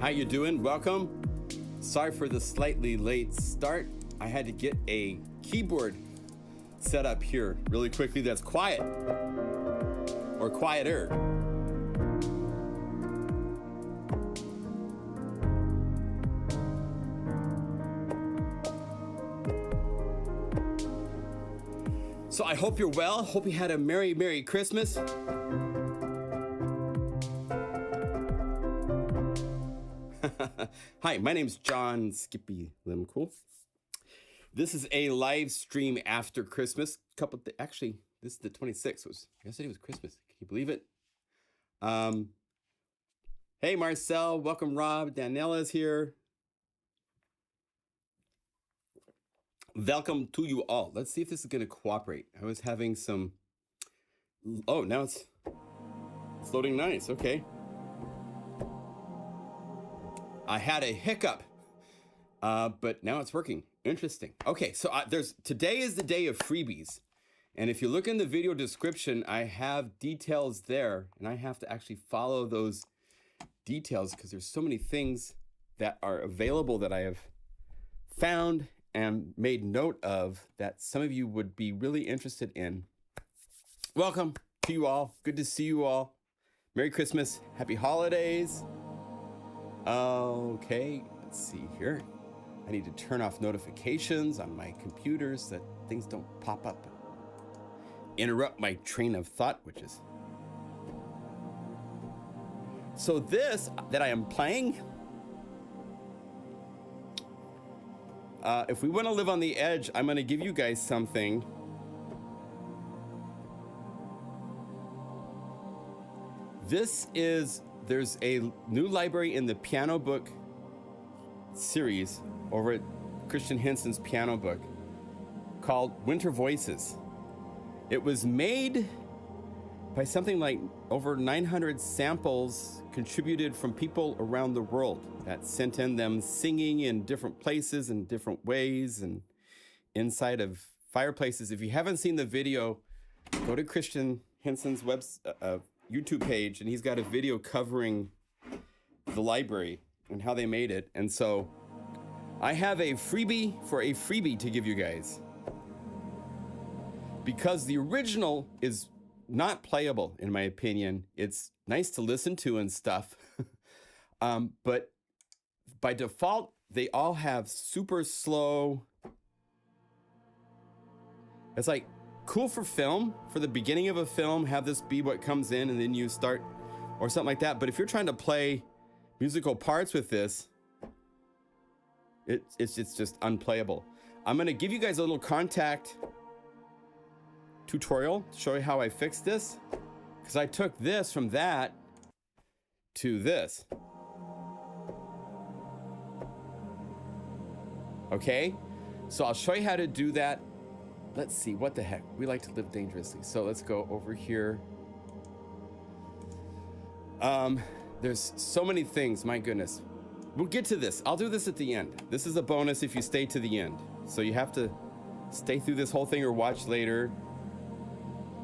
How you doing? Welcome. Sorry for the slightly late start. I had to get a keyboard set up here really quickly that's quiet or quieter. So I hope you're well. Hope you had a Merry Christmas. Hi, my name's John Skippy Limcool. This is a live stream after Christmas. Actually, this is the 26th. Yesterday was Christmas. Can you believe it? Hey, Marcel. Welcome, Rob. Daniela's here. Welcome to you all. Let's see if this is going to cooperate. I was having some... Oh, now it's loading nice. Okay. I had a hiccup, but now it's working. Interesting. Okay, so today is the day of freebies. And if you look in the video description, I have details there, and I have to actually follow those details because there's so many things that are available that I have found and made note of that some of you would be really interested in. Welcome to you all. Good to see you all. Merry Christmas. Happy holidays. Okay, let's see here. I need to turn off notifications on my computers so that things don't pop up and interrupt my train of thought, which is... So this that I am playing, if we want to live on the edge, I'm going to give you guys something. There's a new library in the Pianobook series over at Christian Henson's Pianobook called Winter Voices. It was made by something like over 900 samples contributed from people around the world that sent in them singing in different places in different ways and inside of fireplaces. If you haven't seen the video, go to Christian Henson's YouTube page, and he's got a video covering the library and how they made it. And so I have a freebie to give you guys, because the original is not playable in my opinion. It's nice to listen to and stuff, but by default they all have super slow. It's like cool for film, for the beginning of a film, have this be what comes in and then you start, or something like that. But if you're trying to play musical parts with this, it's just unplayable. I'm gonna give you guys a little Kontakt tutorial to show you how I fixed this, because I took this from that to this. Okay, so I'll show you how to do that. Let's see, what the heck? We like to live dangerously. So let's go over here. There's so many things, my goodness. We'll get to this. I'll do this at the end. This is a bonus if you stay to the end. So you have to stay through this whole thing or watch later.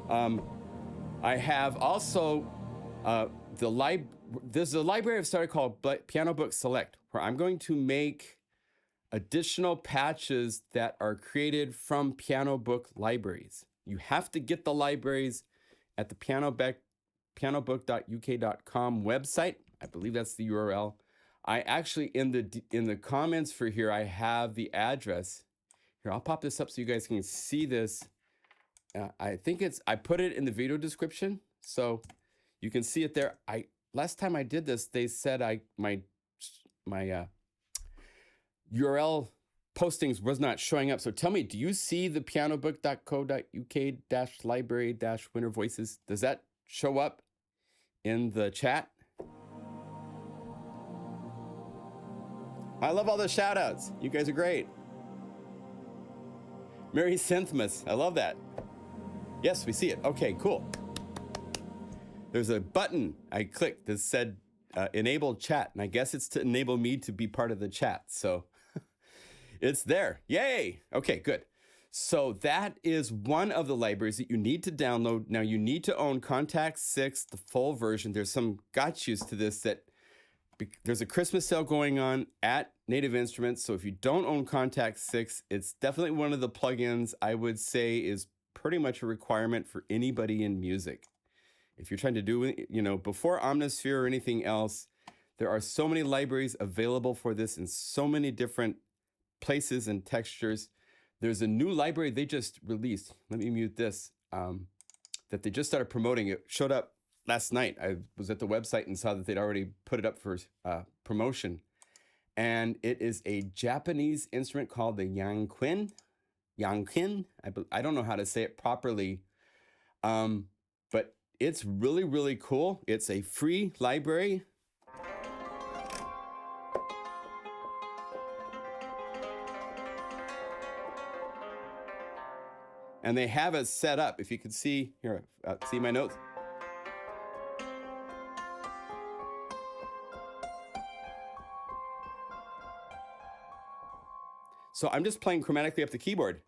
I have also, there's a library I've started called Pianobook Select, where I'm going to make additional patches that are created from Pianobook libraries. You have to get the libraries at the pianobook.uk.com website. I believe that's the URL. I actually, in the comments for here, I have the address. Here, I'll pop this up so you guys can see this. I put it in the video description, so you can see it there. Last time I did this, they said my URL postings was not showing up. So tell me, do you see the pianobook.co.uk/library-winter voices? Does that show up in the chat? I love all the shout outs. You guys are great. Mary Synthmas, I love that. Yes, we see it. Okay, cool. There's a button I clicked that said enable chat, and I guess it's to enable me to be part of the chat. So it's there. Yay. Okay, good. So that is one of the libraries that you need to download. Now you need to own Kontakt 6, the full version. There's some gotchas to this that there's a Christmas sale going on at Native Instruments. So if you don't own Kontakt 6, it's definitely one of the plugins I would say is pretty much a requirement for anybody in music. If you're trying to do, before Omnisphere or anything else, there are so many libraries available for this in so many different places and textures. There's a new library they just released. Let me mute this. That they just started promoting. It showed up last night. I was at the website and saw that they'd already put it up for promotion. And it is a Japanese instrument called the Yangqin. I don't know how to say it properly, but it's really, really cool. It's a free library. And they have it set up. If you can see here, see my notes. So I'm just playing chromatically up the keyboard.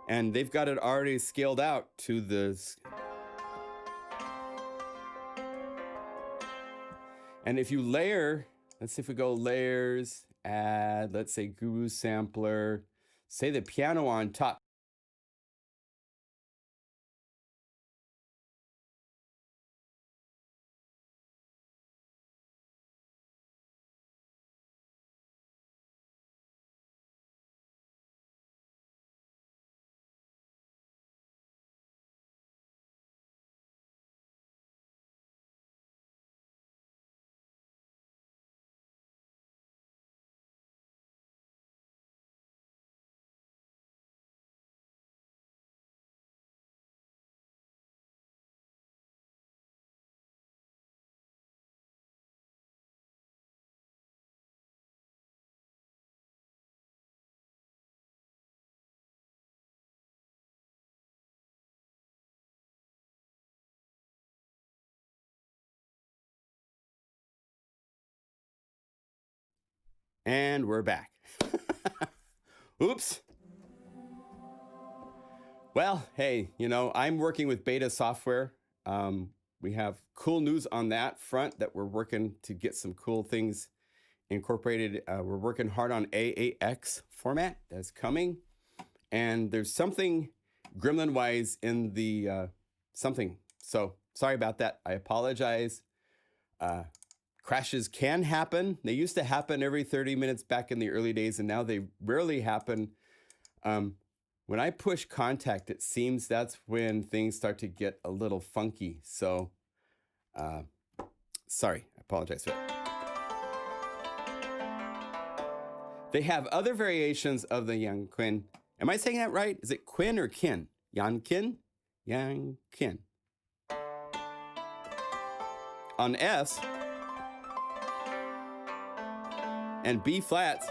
And they've got it already scaled out to the... And if you layer, let's see if we go layers, add, let's say Guru Sampler, say the piano on top. And we're back. Oops. Well, hey, I'm working with beta software. We have cool news on that front that we're working to get some cool things incorporated. We're working hard on AAX format that's coming. And there's something gremlin-wise in the something. So sorry about that. I apologize. Crashes can happen. They used to happen every 30 minutes back in the early days, and now they rarely happen. When I push Kontakt, it seems that's when things start to get a little funky. So, sorry, I apologize for that. They have other variations of the Yangqin. Am I saying that right? Is it Quin or Kin? Yangqin? Yangqin. On Fs, and B flats,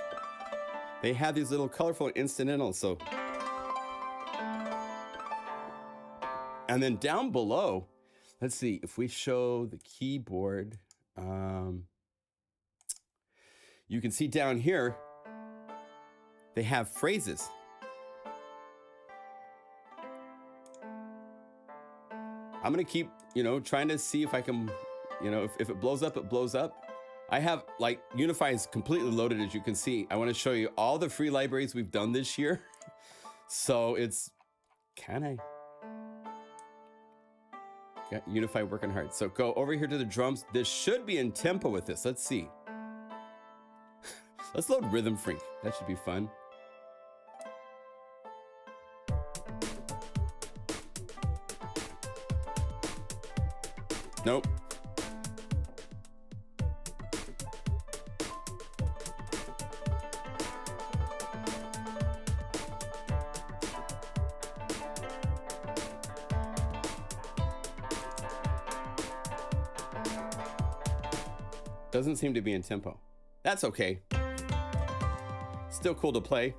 they have these little colorful incidentals. So, and then down below, let's see if we show the keyboard. You can see down here, they have phrases. I'm gonna keep, trying to see if I can, if it blows up, it blows up. I have, Unify is completely loaded, as you can see. I want to show you all the free libraries we've done this year. So it's kind of got Unify working hard. So go over here to the drums. This should be in tempo with this. Let's see. Let's load Rhythm Freak. That should be fun. Nope. Doesn't seem to be in tempo. That's okay. Still cool to play.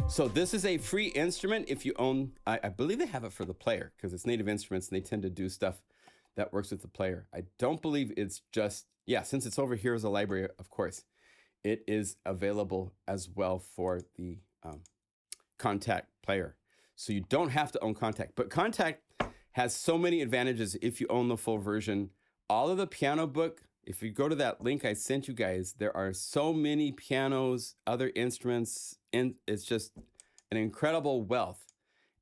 So this is a free instrument if you own, I believe they have it for the player because it's Native Instruments and they tend to do stuff that works with the player. I don't believe it's just, since it's over here as a library, of course, it is available as well for the Kontakt player. So you don't have to own Kontakt. But Kontakt has so many advantages if you own the full version. All of the Pianobook, if you go to that link I sent you guys, there are so many pianos, other instruments, and it's just an incredible wealth.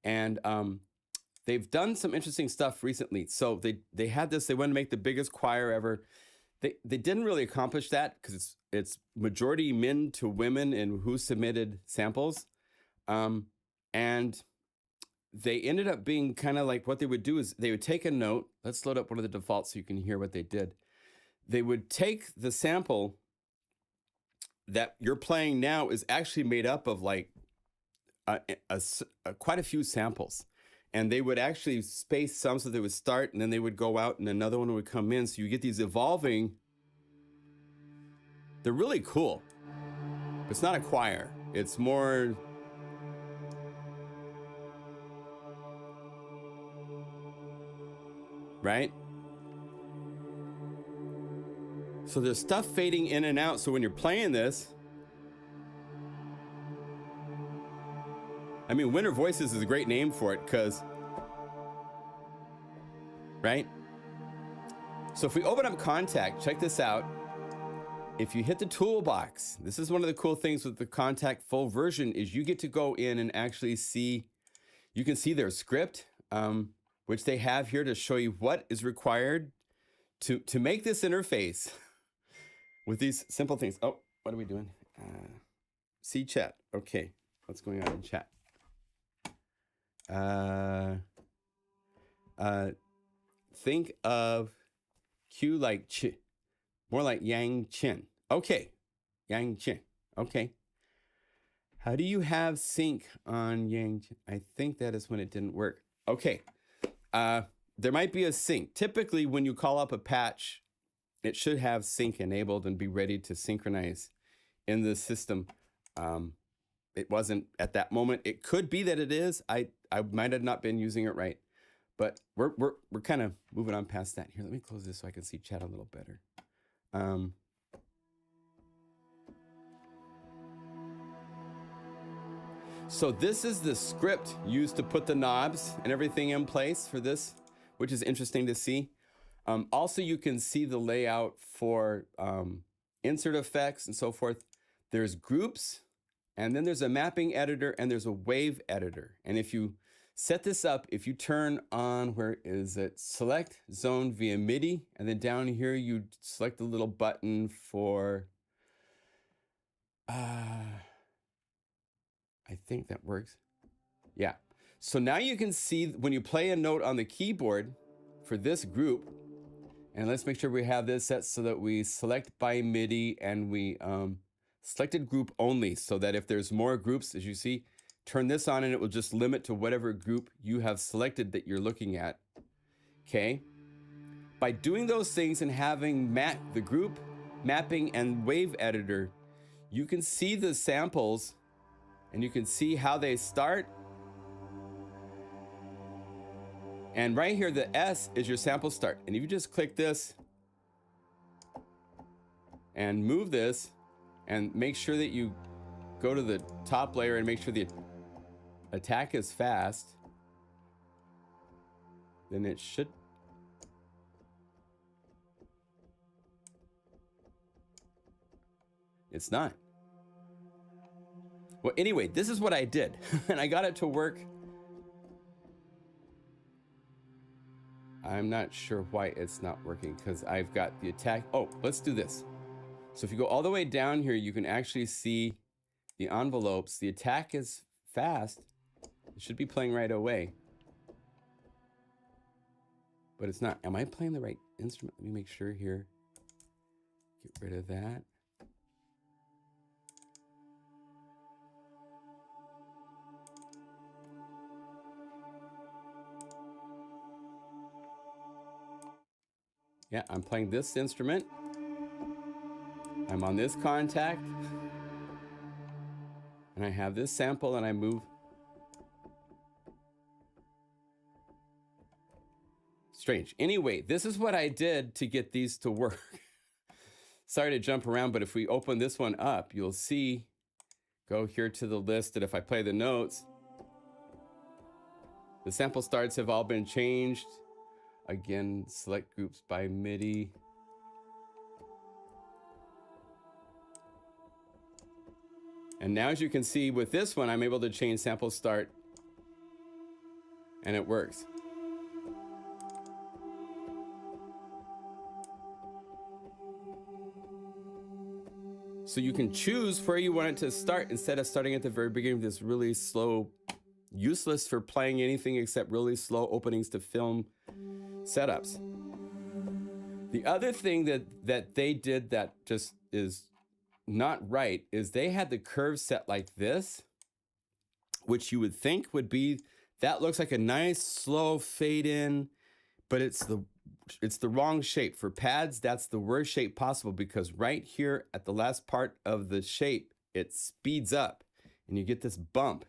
And they've done some interesting stuff recently. So they had this, they wanted to make the biggest choir ever. They didn't really accomplish that because it's majority men to women in who submitted samples. And they ended up being kind of like, what they would do is they would take a note. Let's load up one of the defaults so you can hear what they did. They would take the sample that you're playing now is actually made up of like quite a few samples. And they would actually space some so they would start and then they would go out and another one would come in. So you get these evolving. They're really cool. It's not a choir. It's more. Right? So there's stuff fading in and out. So when you're playing this, I mean, Winter Voices is a great name for it because, right? So if we open up Kontakt, check this out. If you hit the toolbox, this is one of the cool things with the Kontakt full version is you get to go in and actually see, you can see their script, which they have here to show you what is required to make this interface with these simple things. Oh, what are we doing? See chat. Okay, what's going on in chat? Think of Q like ch, more like Yangqin. Okay, Yangqin. Okay. How do you have sync on Yangqin? I think that is when it didn't work. Okay. There might be a sync. Typically, when you call up a patch, it should have sync enabled and be ready to synchronize in the system. It wasn't at that moment. It could be that it is. I might have not been using it right, but we're kind of moving on past that. Here, let me close this so I can see chat a little better. So this is the script used to put the knobs and everything in place for this, which is interesting to see. Also, you can see the layout for insert effects and so forth. There's groups, and then there's a mapping editor, and there's a wave editor. And if you set this up, if you turn on, where is it? Select zone via MIDI, and then down here you select the little button for, I think that works. Yeah. So now you can see when you play a note on the keyboard for this group, and let's make sure we have this set so that we select by MIDI and we selected group only, so that if there's more groups, as you see, turn this on and it will just limit to whatever group you have selected that you're looking at. Okay. By doing those things and having the group mapping and wave editor, you can see the samples and you can see how they start. And right here, the S is your sample start. And if you just click this and move this and make sure that you go to the top layer and make sure the attack is fast, then it should. It's not. Well, anyway, this is what I did, and I got it to work. I'm not sure why it's not working, because I've got the attack. Oh, let's do this. So if you go all the way down here, you can actually see the envelopes. The attack is fast. It should be playing right away. But it's not. Am I playing the right instrument? Let me make sure here. Get rid of that. Yeah, I'm playing this instrument. I'm on this Kontakt. And I have this sample and I move. Strange. Anyway, this is what I did to get these to work. Sorry to jump around, but if we open this one up, you'll see, go here to the list, that if I play the notes, The sample starts have all been changed. Again, select groups by MIDI. And now, as you can see with this one, I'm able to change sample start and it works. So you can choose where you want it to start instead of starting at the very beginning with this really slow, useless for playing anything except really slow openings to film setups. The other thing that they did that just is not right is they had the curve set like this, which you would think would be, that looks like a nice slow fade in, but it's the wrong shape. For pads, that's the worst shape possible because right here at the last part of the shape, it speeds up and you get this bump.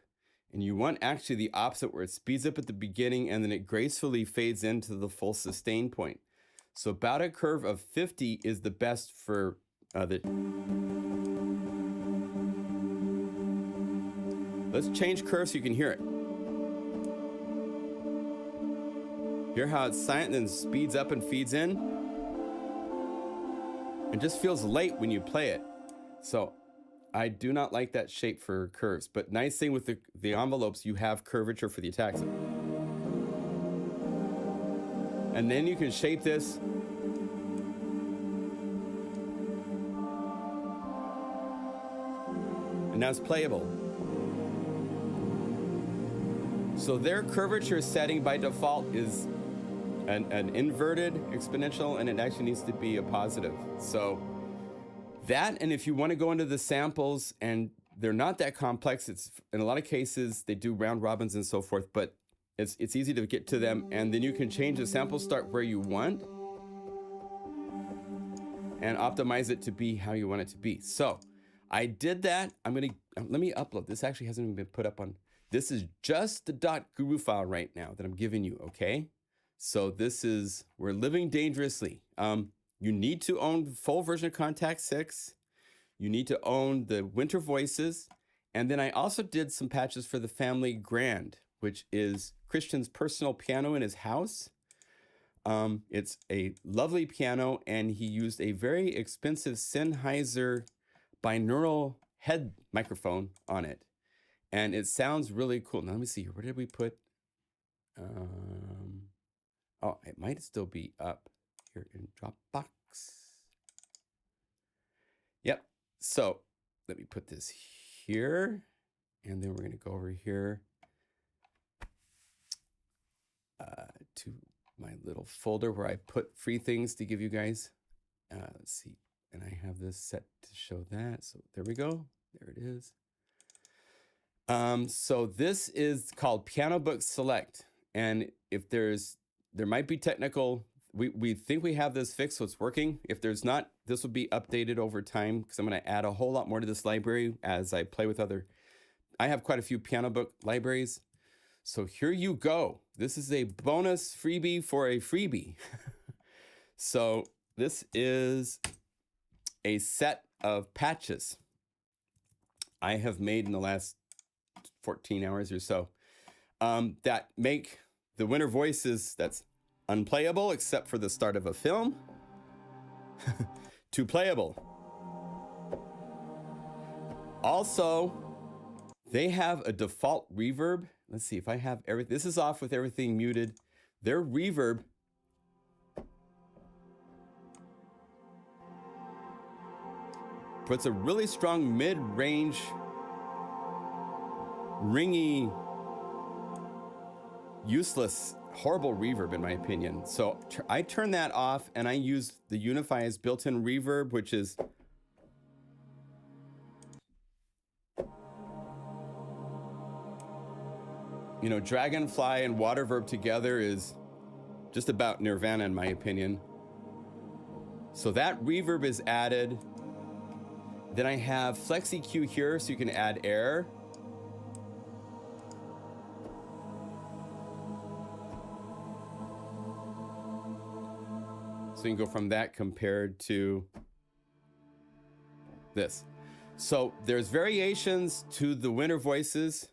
And you want actually the opposite where it speeds up at the beginning and then it gracefully fades into the full sustain point. So about a curve of 50 is the best for Let's change curve so you can hear it. Hear how it's silent and then speeds up and feeds in? It just feels late when you play it. So I do not like that shape for curves, but nice thing with the envelopes, you have curvature for the attacks. And then you can shape this. And now it's playable. So their curvature setting by default is an inverted exponential, and it actually needs to be a positive. So that, and if you want to go into the samples, and they're not that complex, it's in a lot of cases they do round robins and so forth, but it's easy to get to them, and then you can change the sample start where you want and optimize it to be how you want it to be. So I did that. Let me upload. This actually hasn't even been put up on. This is just the .guru file right now that I'm giving you, okay? So this is, we're living dangerously. You need to own the full version of Kontakt 6. You need to own the winter voices. And then I also did some patches for the Family Grand, which is Christian's personal piano in his house. It's a lovely piano, and he used a very expensive Sennheiser binaural head microphone on it. And it sounds really cool. Now let me see here. Where did we put? Oh, it might still be up here in Dropbox. Yep. So let me put this here, and then we're going to go over here to my little folder where I put free things to give you guys. Let's see. And I have this set to show that. So there we go. There it is. So this is called Pianobook Select. And if there might be technical, we think we have this fixed, so it's working. If there's not, this will be updated over time because I'm going to add a whole lot more to this library as I play with I have quite a few Pianobook libraries. So here you go. This is a bonus freebie for a freebie. So this is a set of patches I have made in the last 14 hours or so that make the winter voices that's unplayable except for the start of a film to playable. Also, they have a default reverb. Let's see if I have everything. This is off with everything muted. Their reverb puts a really strong mid-range, ringy, useless, horrible reverb in my opinion. So I turn that off and I use the Unify's built-in reverb, which is Dragonfly and Waterverb together is just about nirvana in my opinion. So that reverb is added. Then I have Flex EQ here so you can add air. So you can go from that compared to this. So there's variations to the winter voices.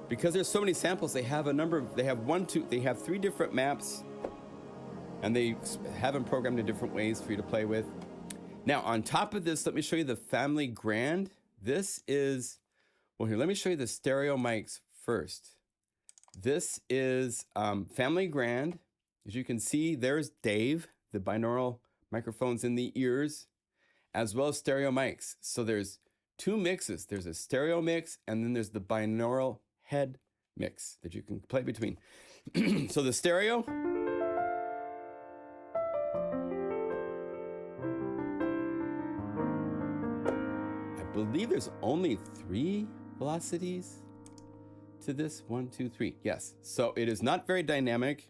because there's so many samples, they have a number of, they have they have 3 different maps, and they have them programmed in different ways for you to play with. Now, on top of this, let me show you the Family Grand. This is, well, here, let me show you the stereo mics first. This is Family Grand. As you can see, there's Dave, the binaural microphones in the ears, as well as stereo mics. So there's 2 mixes. There's a stereo mix, and then there's the binaural head mix that you can play between. So the stereo, I believe there's only 3 velocities to this. 1, 2, 3. Yes. So it is not very dynamic.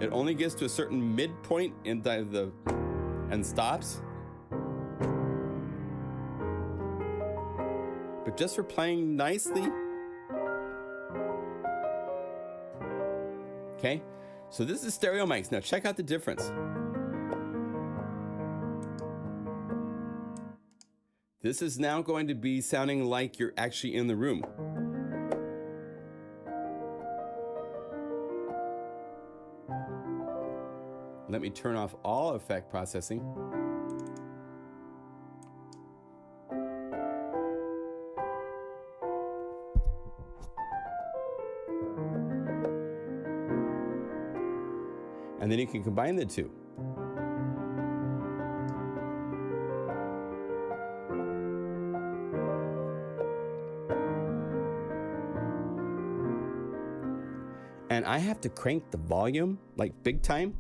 It only gets to a certain midpoint in and stops. But just for playing nicely. Okay, so this is stereo mics. Now check out the difference. This is now going to be sounding like you're actually in the room. Let me turn off all effect processing. And then you can combine the 2. And I have to crank the volume like big time,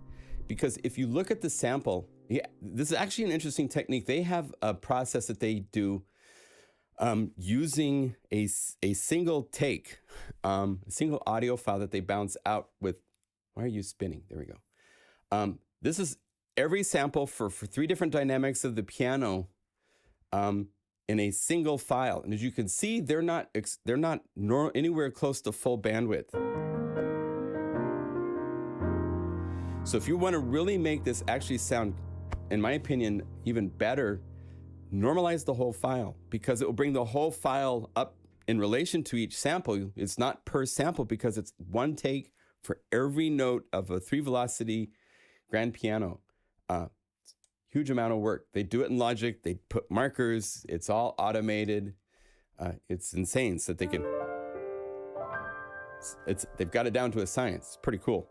because if you look at the sample, yeah, this is actually an interesting technique. They have a process that they do using a single take, a single audio file that they bounce out with. Why are you spinning? There we go. This is every sample for 3 different dynamics of the piano in a single file. And as you can see, they're not anywhere close to full bandwidth. So if you want to really make this actually sound, in my opinion, even better, normalize the whole file, because it will bring the whole file up in relation to each sample. It's not per sample, because it's 1 take for every note of a 3 velocity grand piano. Huge amount of work. They do it in Logic. They put markers. It's all automated. It's insane. So they can. They've got it down to a science. It's pretty cool.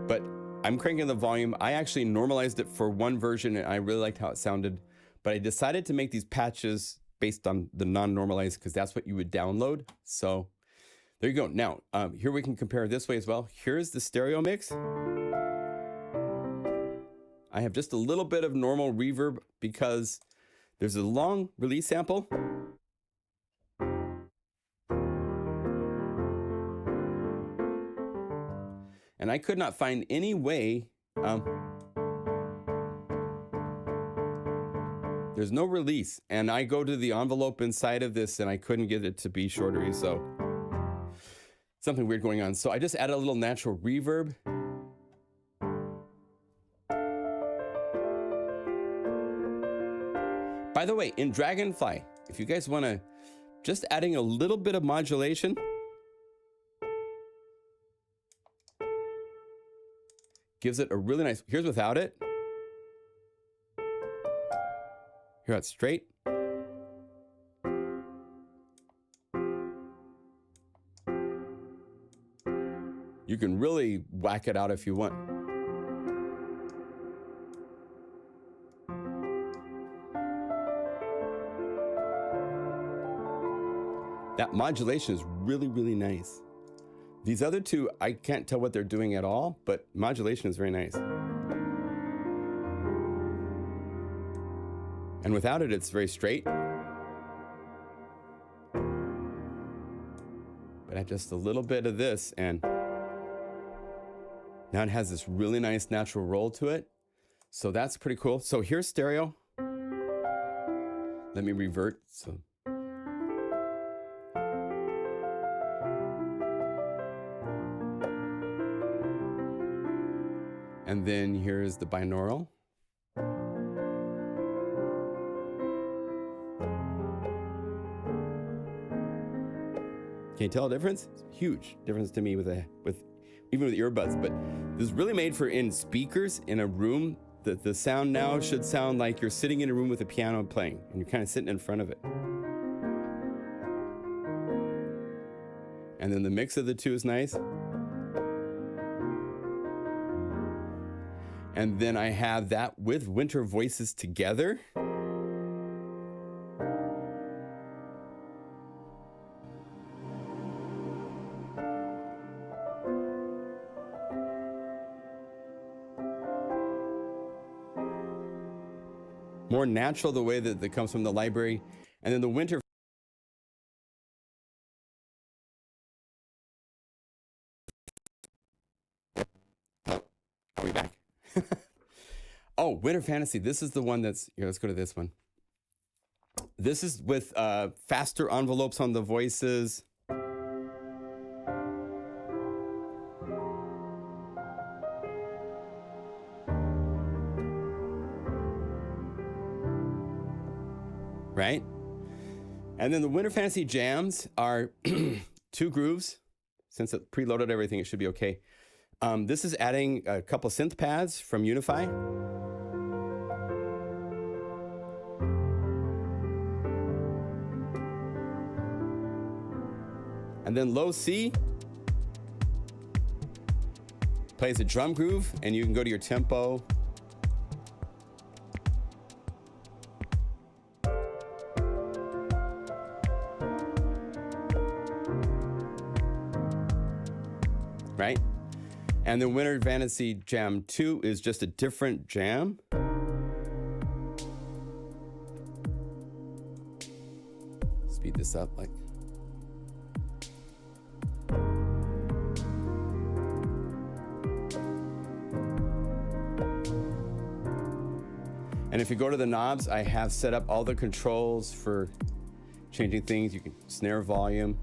But I'm cranking the volume. I actually normalized it for 1 version, and I really liked how it sounded. But I decided to make these patches based on the non-normalized, because that's what you would download. So there you go. Now, here we can compare this way as well. Here's the stereo mix. I have just a little bit of normal reverb because there's a long release sample. And I could not find any way, there's no release. And I go to the envelope inside of this and I couldn't get it to be shorter, so something weird going on. So I just added a little natural reverb. By the way, in Dragonfly, if you guys want to, just adding a little bit of modulation gives it a really nice, here's without it. Here it's straight. You can really whack it out if you want. That modulation is really, really nice. These other two, I can't tell what they're doing at all, but modulation is very nice. And without it, it's very straight. But add just a little bit of this, and now it has this really nice natural roll to it. So that's pretty cool. So here's stereo. Let me revert. So. And then here's the binaural. Can you tell a difference? It's a huge difference to me with even with earbuds, but this is really made for in speakers in a room. The sound now should sound like you're sitting in a room with a piano playing and you're kind of sitting in front of it. And then the mix of the two is nice. And then I have that with Winter Voices together. More natural the way that comes from the library. And then the Winter. Oh, are we back? Oh, Winter Fantasy. This is the one that's, here, let's go to this one. This is with faster envelopes on the voices. Right? And then the Winter Fantasy jams are 2 grooves. Since it preloaded everything, it should be okay. This is adding a couple synth pads from Unify. And then low C plays a drum groove, and you can go to your tempo. Right? And the Winter Fantasy Jam 2 is just a different jam. Speed this up like. And if you go to the knobs, I have set up all the controls for changing things. You can snare volume.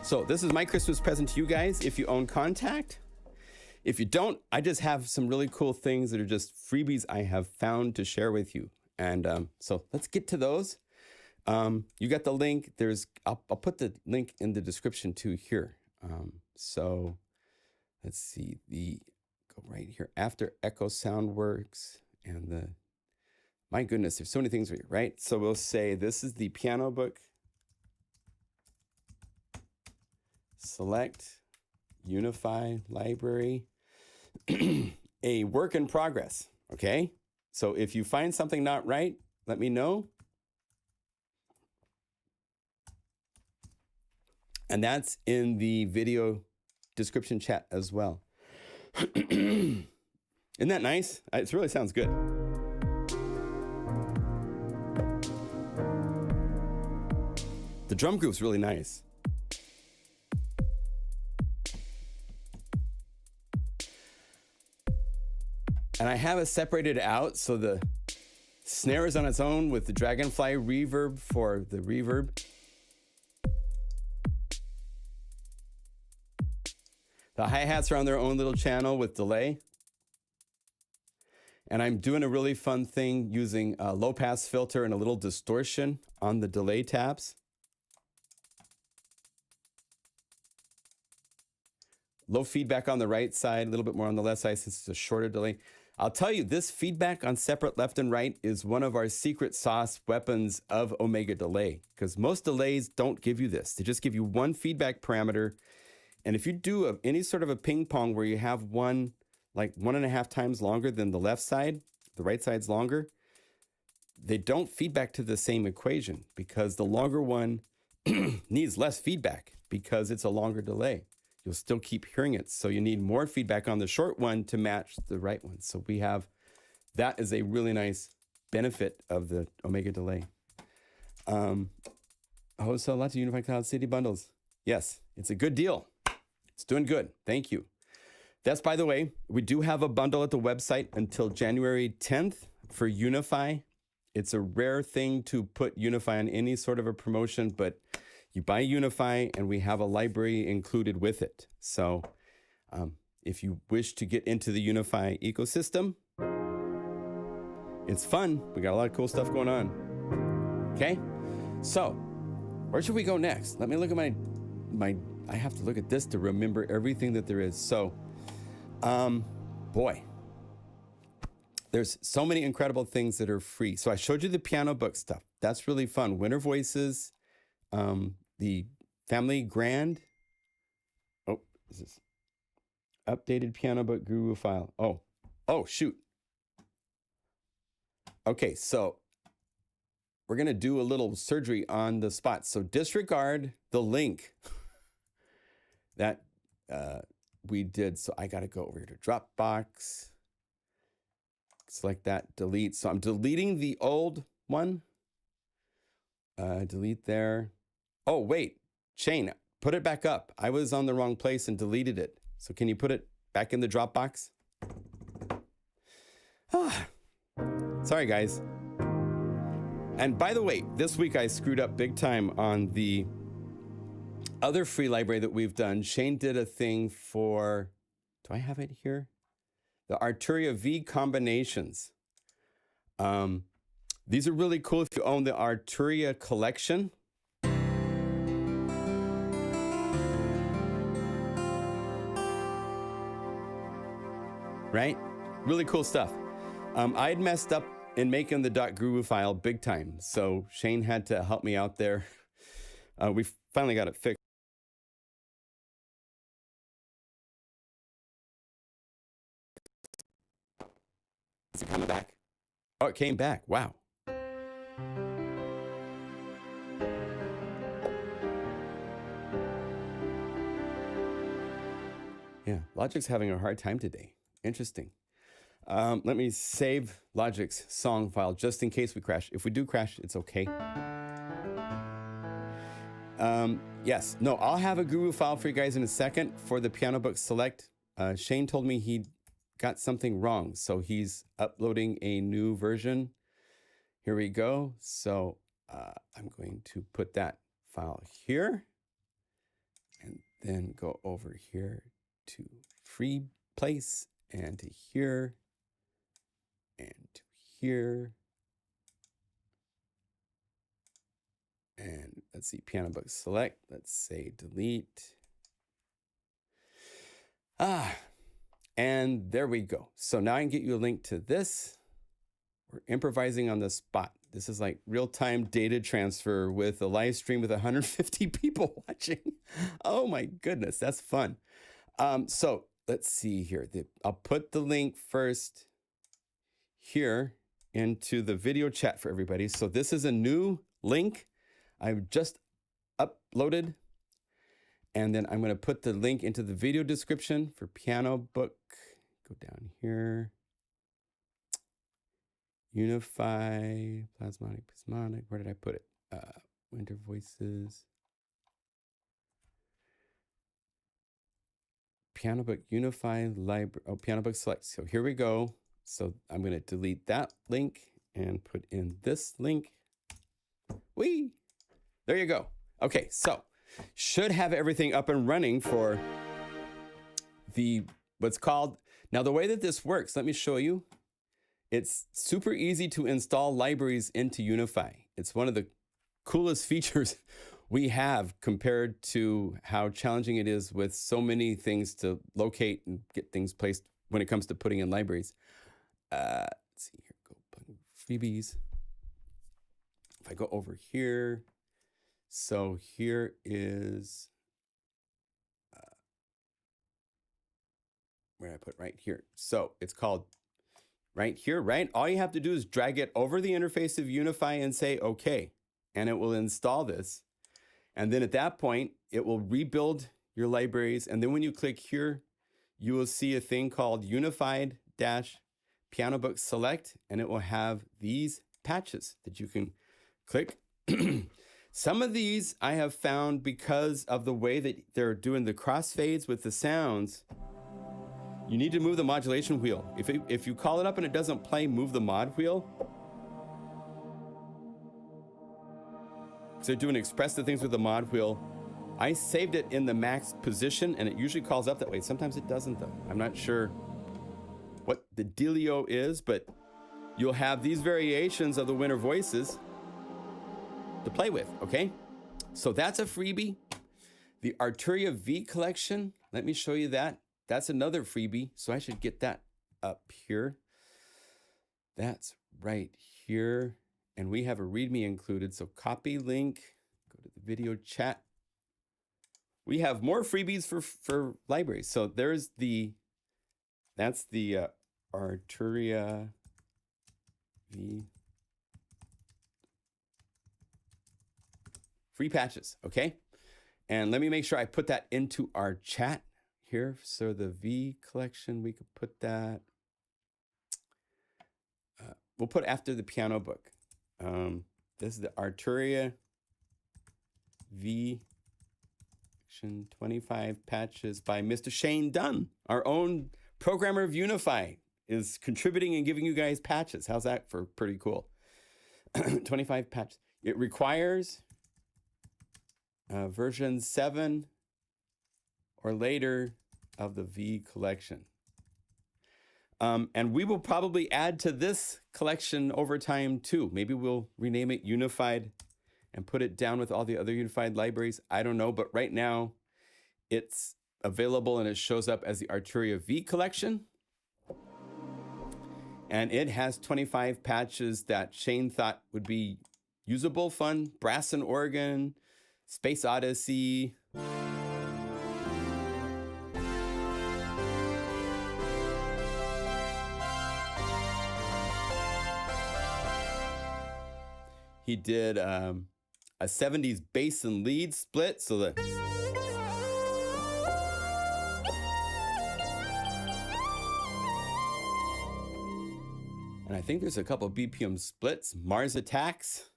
So this is my Christmas present to you guys if you own Kontakt. If you don't, I just have some really cool things that are just freebies I have found to share with you. And so let's get to those. You got the link. I'll put the link in the description too here. So let's see, go right here after EchoSoundWorks and my goodness, there's so many things here, right? So we'll say this is the Pianobook. Select Unify library, a work in progress. Okay. So if you find something not right, let me know. And that's in the video description chat as well. Isn't that nice? It really sounds good. The drum groove's really nice. And I have it separated out so the snare is on its own with the Dragonfly reverb for the reverb. The hi-hats are on their own little channel with delay. And I'm doing a really fun thing using a low-pass filter and a little distortion on the delay tabs. Low feedback on the right side, a little bit more on the left side since it's a shorter delay. I'll tell you, this feedback on separate left and right is one of our secret sauce weapons of Omega Delay, because most delays don't give you this. They just give you one feedback parameter. And if you do any sort of a ping pong where you have one, like 1.5 times longer than the left side, the right side's longer, they don't feedback to the same equation because the longer one needs less feedback because it's a longer delay. You'll still keep hearing it. So you need more feedback on the short one to match the right one. So we have, that is a really nice benefit of the Omega Delay. So lots of Unify CloudCity bundles. Yes, it's a good deal. It's doing good. Thank you. That's, by the way, we do have a bundle at the website until January 10th for Unify. It's a rare thing to put Unify on any sort of a promotion, but You buy Unify, and we have a library included with it. So if you wish to get into the Unify ecosystem, it's fun. We got a lot of cool stuff going on. Okay, so where should we go next? Let me look at my I have to look at this to remember everything that there is. So, boy, there's so many incredible things that are free. So I showed you the Pianobook stuff. That's really fun. Winter Voices, the Family Grand. Oh, is this updated Pianobook Guru file? Oh, shoot. Okay, so we're going to do a little surgery on the spot. So disregard the link that we did. So I got to go over here to Dropbox. Select that, delete. So I'm deleting the old one. Delete there. Oh, wait, Shane, put it back up. I was on the wrong place and deleted it. So can you put it back in the Dropbox? Sorry, guys. And by the way, this week I screwed up big time on the other free library that we've done. Shane did a thing for, do I have it here? The Arturia V combinations. These are really cool if you own the Arturia collection. Right? Really cool stuff. I had messed up in making the .guru file big time, so Shane had to help me out there. We finally got it fixed. Is it coming back? Oh, it came back. Wow. Yeah, Logic's having a hard time today. Interesting. Let me save Logic's song file just in case we crash. If we do crash, it's okay. Yes, no, I'll have a Guru file for you guys in a second for the Pianobook Select. Shane told me he got something wrong, so he's uploading a new version. Here we go. So I'm going to put that file here and then go over here to Free Place and to here and to here. And let's see, Pianobook Select. Let's say delete. And there we go. So now I can get you a link to this. We're improvising on the spot. This is like real-time data transfer with a live stream with 150 people watching. Oh my goodness, that's fun. So let's see here. I'll put the link first here into the video chat for everybody. So this is a new link I've just uploaded. And then I'm going to put the link into the video description for Pianobook. Go down here. Unify, Plasmonic. Where did I put it? Winter Voices. Pianobook Unify Library. Oh, Pianobook Select. So here we go. So I'm going to delete that link and put in this link. Whee! There you go. Okay, so should have everything up and running for the what's called. Now, the way that this works, let me show you. It's super easy to install libraries into Unify. It's one of the coolest features we have compared to how challenging it is with so many things to locate and get things placed when it comes to putting in libraries. Let's see here, go freebies. If I go over here, so here is, where did I put right here? So it's called right here, right? All you have to do is drag it over the interface of Unify and say, okay, and it will install this. And then at that point, it will rebuild your libraries. And then when you click here, you will see a thing called Unified-Pianobook Select, and it will have these patches that you can click. Some of these I have found because of the way that they're doing the crossfades with the sounds, you need to move the modulation wheel. If you call it up and it doesn't play, move the mod wheel. because they're doing expressive things with the mod wheel. I saved it in the max position, and it usually calls up that way. Sometimes it doesn't, though. I'm not sure what the dealio is, but you'll have these variations of the winter voices to play with, okay? So that's a freebie. The Arturia V collection, let me show you that. That's another freebie, so I should get that up here. That's right here. And we have a README included, so copy link, go to the video chat. We have more freebies for libraries. So there's that's the Arturia V free patches, okay? And let me make sure I put that into our chat here. So the V collection, we could put that. We'll put after the Pianobook. This is the Arturia V 25 patches by Mr. Shane Dunn, our own programmer of Unify, is contributing and giving you guys patches. How's that for pretty cool? 25 patches. It requires version 7 or later of the V collection. And we will probably add to this collection over time too. Maybe we'll rename it Unified and put it down with all the other Unified libraries. I don't know, but right now it's available and it shows up as the Arturia V collection. And it has 25 patches that Shane thought would be usable, fun, brass and organ, Space Odyssey. He did a 70s bass and lead split, so that and I think there's a couple of BPM splits. Mars Attacks.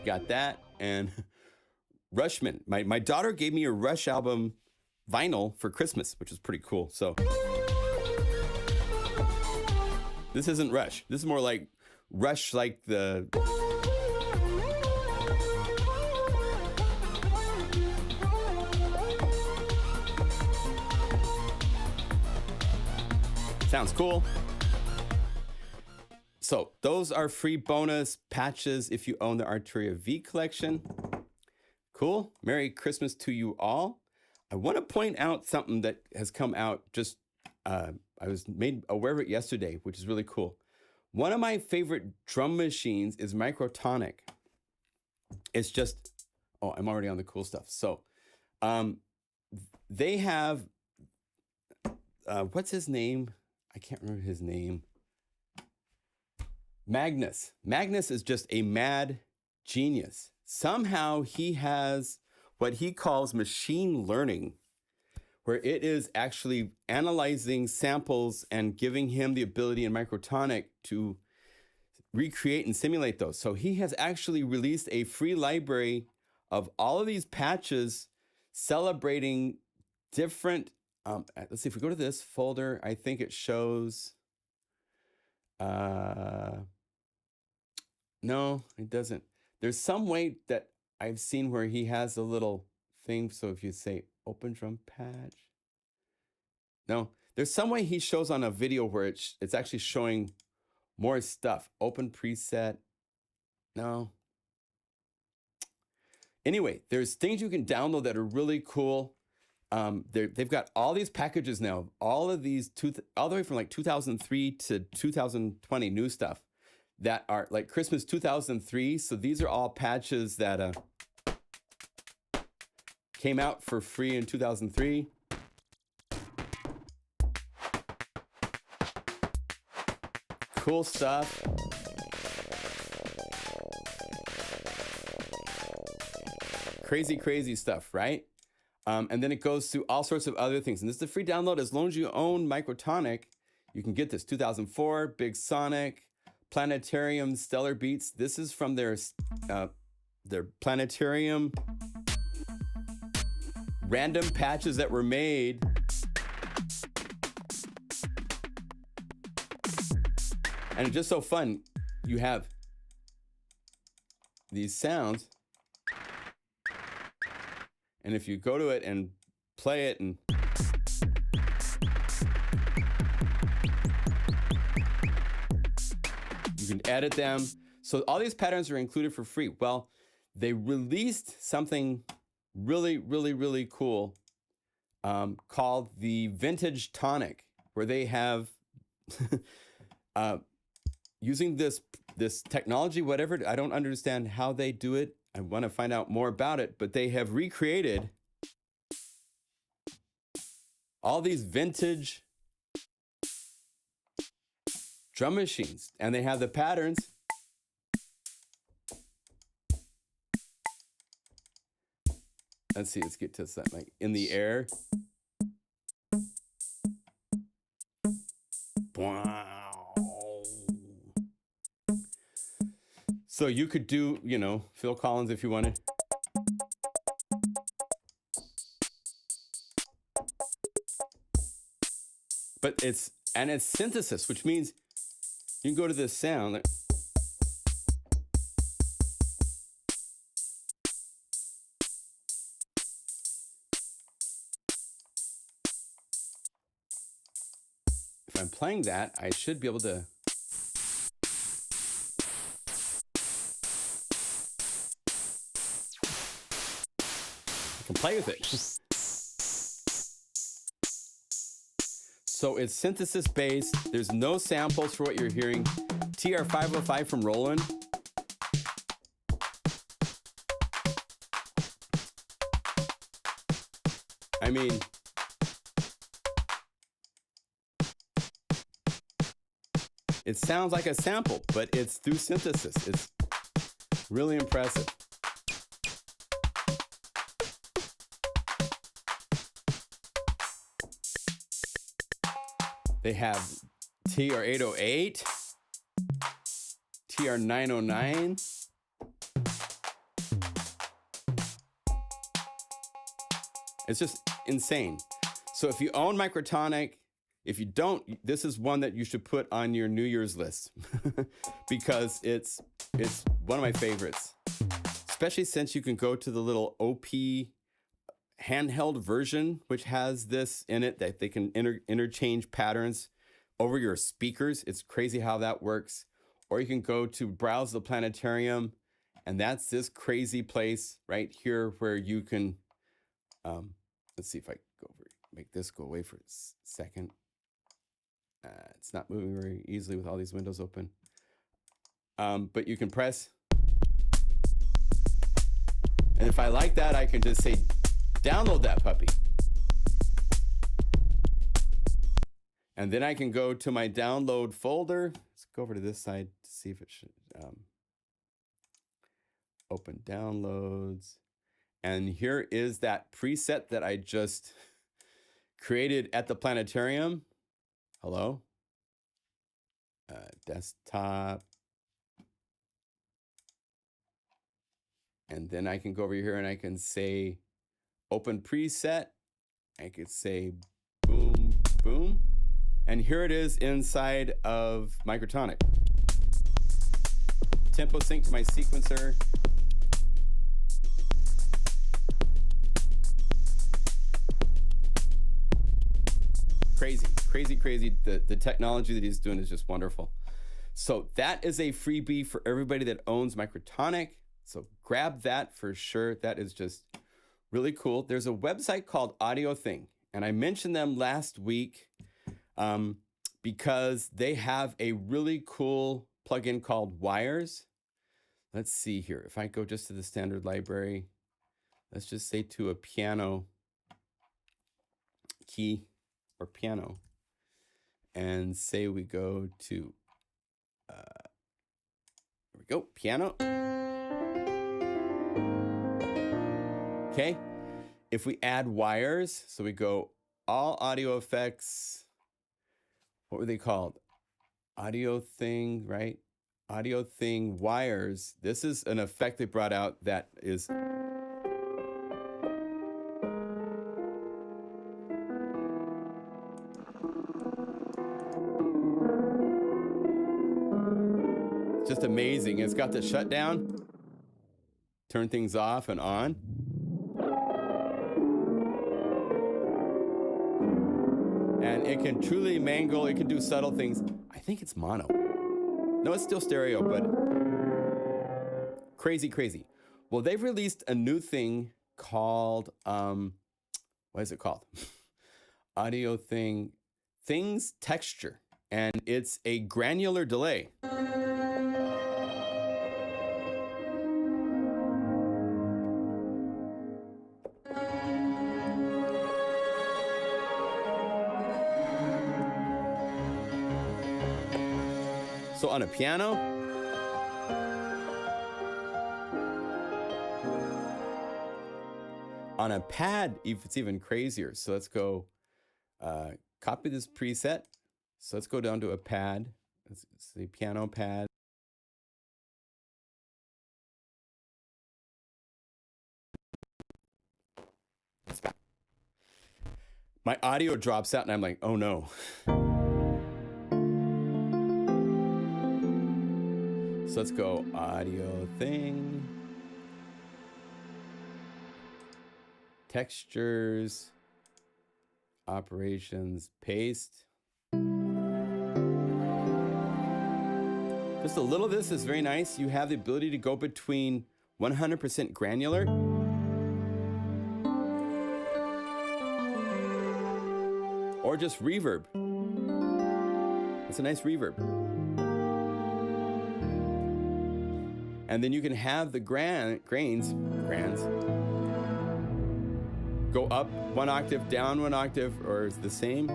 Got that. And Rushman. My daughter gave me a Rush album vinyl for Christmas, which is pretty cool. So this isn't Rush. This is more like Rush, like the sounds cool. So those are free bonus patches if you own the Arturia V collection. Cool. Merry Christmas to you all. I want to point out something that has come out just, I was made aware of it yesterday, which is really cool. One of my favorite drum machines is Microtonic. It's just, oh, I'm already on the cool stuff. So they have, what's his name? I can't remember his name. Magnus. Magnus is just a mad genius. Somehow he has what he calls machine learning, where it is actually analyzing samples and giving him the ability in Microtonic to recreate and simulate those. So he has actually released a free library of all of these patches celebrating different, let's see, if we go to this folder, I think it shows, no, it doesn't. There's some way that I've seen where he has a little thing. So if you say open drum patch, no, there's some way he shows on a video where it's actually showing more stuff. Open preset, no. Anyway, there's things you can download that are really cool. They've got all these packages now, all of these, all the way from like 2003 to 2020 new stuff that are like Christmas 2003. So these are all patches that came out for free in 2003. Cool stuff. Crazy, crazy stuff, right? And then it goes through all sorts of other things. And this is a free download. As long as you own Microtonic, you can get this. 2004, Big Sonic, Planetarium, Stellar Beats. This is from their Planetarium random patches that were made And it's just so fun. You have these sounds, and if you go to it and play it, and you can edit them. So all these patterns are included for free. Well, they released something really, really, really cool called the Vintage Tonic, where they have using this technology, whatever. I don't understand how they do it. I want to find out more about it, but they have recreated all these vintage drum machines, and they have the patterns. Let's see, let's get to something like in the air. Wow. So you could do, you know, Phil Collins if you wanted. But it's synthesis, which means you can go to this sound. If I'm playing that, I should be able to. I can play with it. So it's synthesis based. There's no samples for what you're hearing. TR-505 from Roland. I mean, it sounds like a sample, but it's through synthesis. It's really impressive. They have TR-808, TR-909. It's just insane. So if you own Microtonic, if you don't, this is one that you should put on your New Year's list because it's one of my favorites, especially since you can go to the little OP handheld version, which has this in it that they can interchange patterns over your speakers. It's crazy how that works. Or you can go to Browse the Planetarium, and that's this crazy place right here where you can, let's see if I go over, make this go away for a second. It's not moving very easily with all these windows open. But you can press. And if I like that, I can just say, download that puppy. And then I can go to my download folder. Let's go over to this side to see if it should open downloads. And here is that preset that I just created at the planetarium. Hello. Desktop. And then I can go over here and I can say open preset. I could say boom, boom. And here it is inside of Microtonic. Tempo sync to my sequencer. Crazy, crazy, crazy. The technology that he's doing is just wonderful. So that is a freebie for everybody that owns Microtonic. So grab that for sure. That is just really cool. There's a website called AudioThing, and I mentioned them last week because they have a really cool plugin called Wires. Let's see here. If I go just to the standard library, let's just say to a piano key or piano, and say we go to, there we go, piano. Okay, if we add wires, so we go all audio effects, what were they called? AudioThing, right? AudioThing wires. This is an effect they brought out that is just amazing. It's got the shutdown, turn things off and on. And it can truly mangle, it can do subtle things. I think it's mono. No, it's still stereo, but crazy, crazy. Well, they've released a new thing called, what is it called? AudioThing, Things Texture. And it's a granular delay. So on a piano, on a pad, it's even crazier. So let's go copy this preset. So let's go down to a pad. It's the piano pad. My audio drops out and I'm like, oh no. So let's go AudioThing, textures, operations, paste. Just a little of this is very nice. You have the ability to go between 100% granular or just reverb. It's a nice reverb. And then you can have the grains go up one octave, down one octave, or it's the same.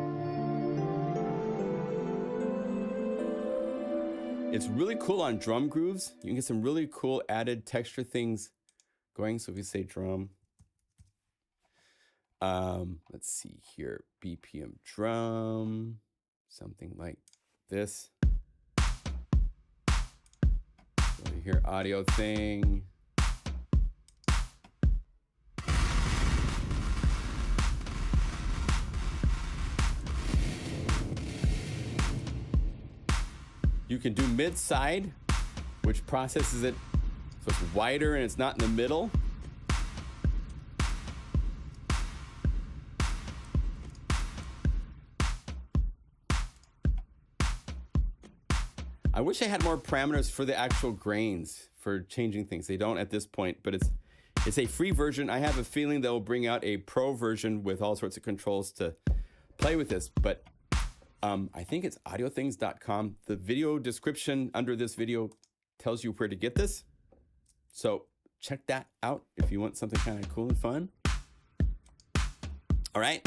It's really cool on drum grooves. You can get some really cool added texture things going. So if you say drum, let's see here, BPM drum, something like this. So you hear AudioThing. You can do mid-side, which processes it so it's wider and it's not in the middle. I wish I had more parameters for the actual grains for changing things. They don't at this point, but it's a free version. I have a feeling they'll bring out a pro version with all sorts of controls to play with this, but I think it's audiothings.com. The video description under this video tells you where to get this. So check that out if you want something kind of cool and fun. All right.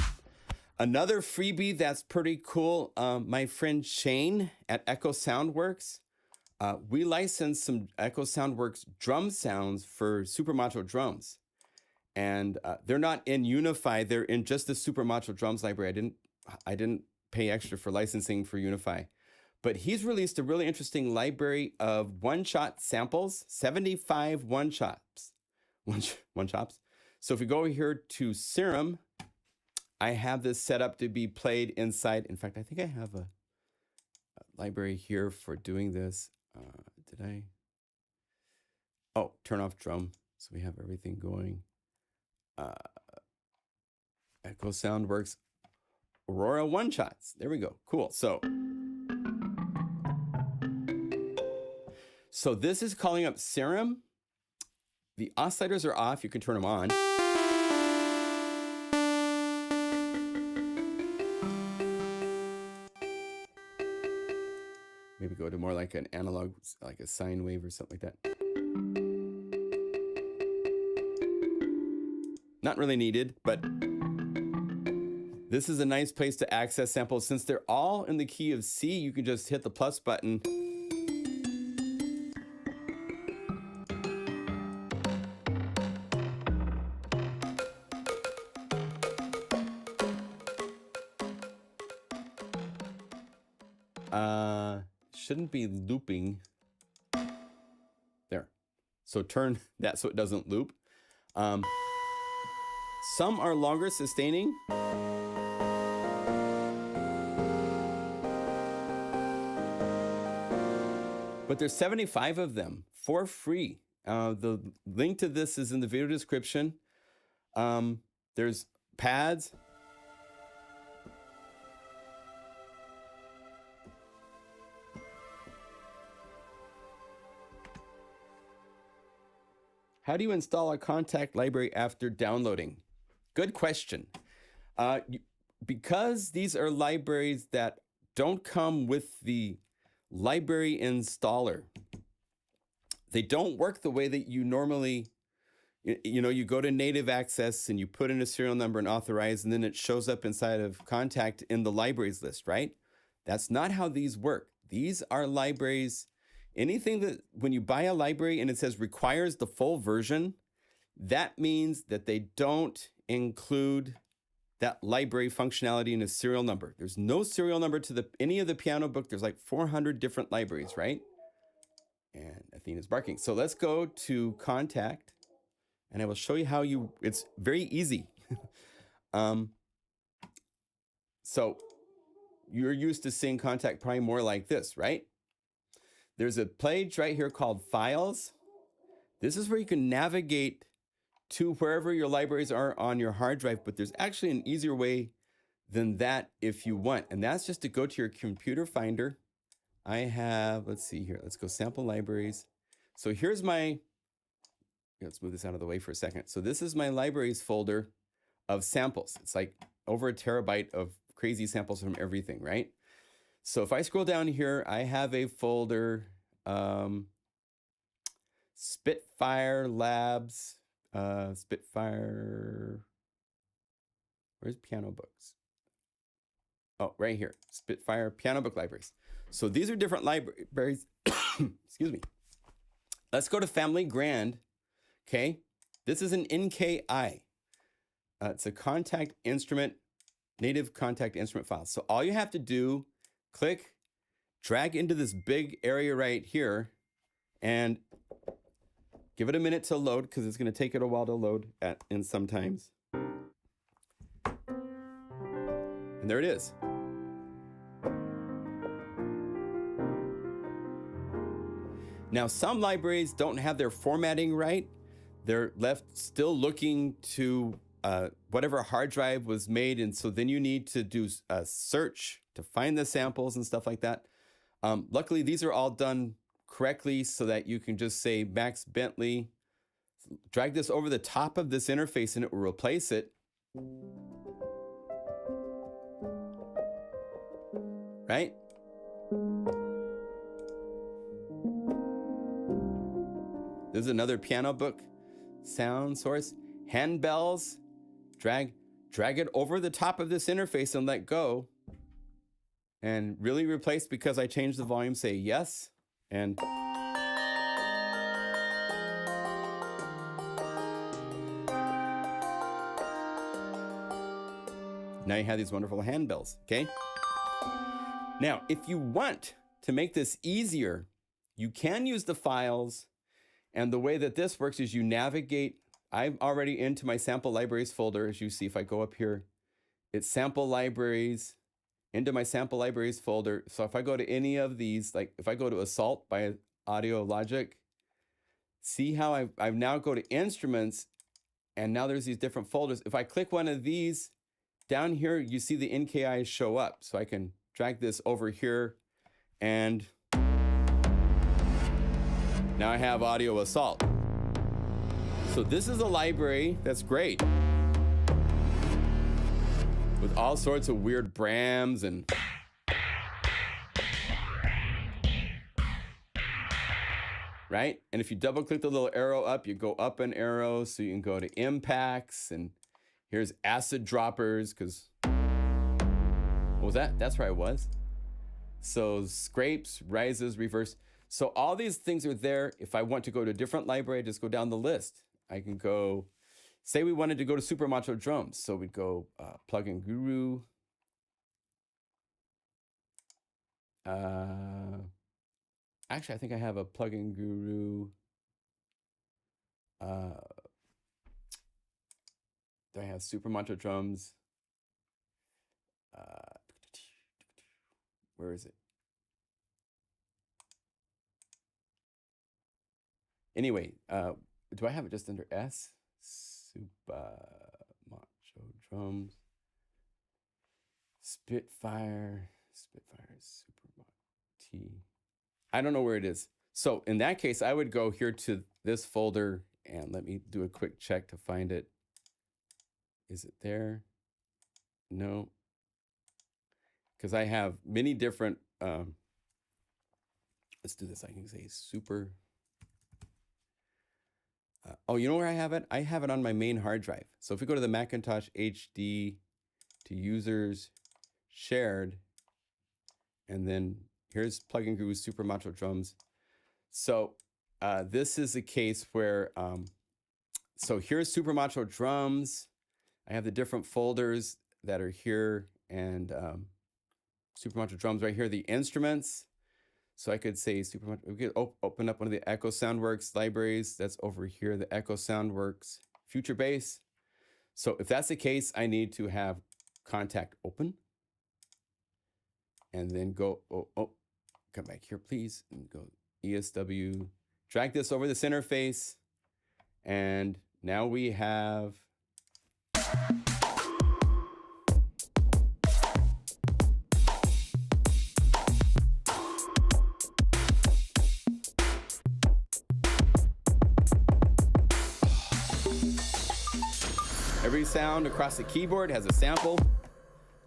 Another freebie that's pretty cool. My friend Shane at EchoSoundWorks. We licensed some EchoSoundWorks drum sounds for Supermacho drums. And they're not in Unify. They're in just the Supermacho drums library. I didn't pay extra for licensing for Unify, but he's released a really interesting library of one-shot samples, 75 one-shots. So if we go here to Serum, I have this set up to be played inside. In fact, I think I have a library here for doing this. Did I? Oh, turn off drum. So we have everything going. EchoSoundWorks Aurora one-shots. There we go. Cool. So this is calling up Serum. The oscillators are off. You can turn them on. Maybe go to more like an analog, like a sine wave or something like that. Not really needed, but this is a nice place to access samples. Since they're all in the key of C, you can just hit the plus button. Shouldn't be looping. There. So turn that so it doesn't loop. Some are longer sustaining. But there's 75 of them for free. The link to this is in the video description. There's pads. How do you install a Kontakt library after downloading? Good question. Because these are libraries that don't come with the library installer, they don't work the way that you normally, you go to native access and you put in a serial number and authorize, and then it shows up inside of Kontakt in the libraries list, right? That's not how these work. These are libraries. Anything that when you buy a library and it says requires the full version, that means that they don't include that library functionality in a serial number. There's no serial number to any of the Pianobook. There's like 400 different libraries, right? And Athena's barking. So let's go to Kontakt, and I will show you how it's very easy. So you're used to seeing Kontakt probably more like this, right? There's a page right here called Files. This is where you can navigate to wherever your libraries are on your hard drive, but there's actually an easier way than that if you want. And that's just to go to your computer finder. I have, let's see here, let's go sample libraries. So here's let's move this out of the way for a second. So this is my libraries folder of samples. It's like over 1 terabyte of crazy samples from everything, right? So if I scroll down here, I have a folder, Spitfire Labs, Spitfire, where's Pianobooks? Oh, right here, Spitfire Pianobook libraries. So these are different libraries, excuse me. Let's go to Family Grand, okay? This is an NKI. It's a Kontakt instrument, native Kontakt instrument file. So all you have to do, click, drag into this big area right here, and give it a minute to load, because it's going to take it a while to load in sometimes. And there it is. Now, some libraries don't have their formatting right. They're left still looking to whatever hard drive was made, and so then you need to do a search to find the samples and stuff like that. Luckily, these are all done correctly so that you can just say Max Bentley, drag this over the top of this interface and it will replace it. Right? This is another Pianobook sound source. Handbells, drag it over the top of this interface and let go. And really replace, because I changed the volume, say yes. And now you have these wonderful handbells, okay? Now, if you want to make this easier, you can use the files. And the way that this works is you navigate. I'm already into my sample libraries folder. As you see, if I go up here, it's sample libraries, into my sample libraries folder. So if I go to any of these, like if I go to Assault by Audio Logic, see how I've now go to instruments, and now there's these different folders. If I click one of these, down here, you see the NKIs show up. So I can drag this over here, and now I have Audio Assault. So this is a library that's great, with all sorts of weird brams and right? And if you double click the little arrow up, you go up an arrow, so you can go to impacts, and here's acid droppers, because what was that? That's where I was. So scrapes, rises, reverse. So all these things are there. If I want to go to a different library, I just go down the list. I can go, say we wanted to go to Super Macho Drums. So we'd go Plugin Guru. Actually, I think I have a Plugin Guru. Do I have Super Macho Drums? Where is it? Anyway, do I have it just under S? Super Macho Drums. Spitfire, Super T. I don't know where it is. So in that case, I would go here to this folder and let me do a quick check to find it. Is it there? No. Because I have many different, let's do this. I can say super. Oh, you know where I have it? I have it on my main hard drive. So if we go to the Macintosh HD to users, shared, and then here's Plugin Guru Super Macho Drums. So this is a case where, so here's Super Macho Drums. I have the different folders that are here, and Super Macho Drums right here, the instruments. So I could say Super Macho, we could open up one of the EchoSoundWorks libraries. That's over here, the EchoSoundWorks Future Bass. So if that's the case, I need to have Kontakt open. And then go, come back here, please, and go ESW, drag this over this interface, and now we have every sound across the keyboard has a sample.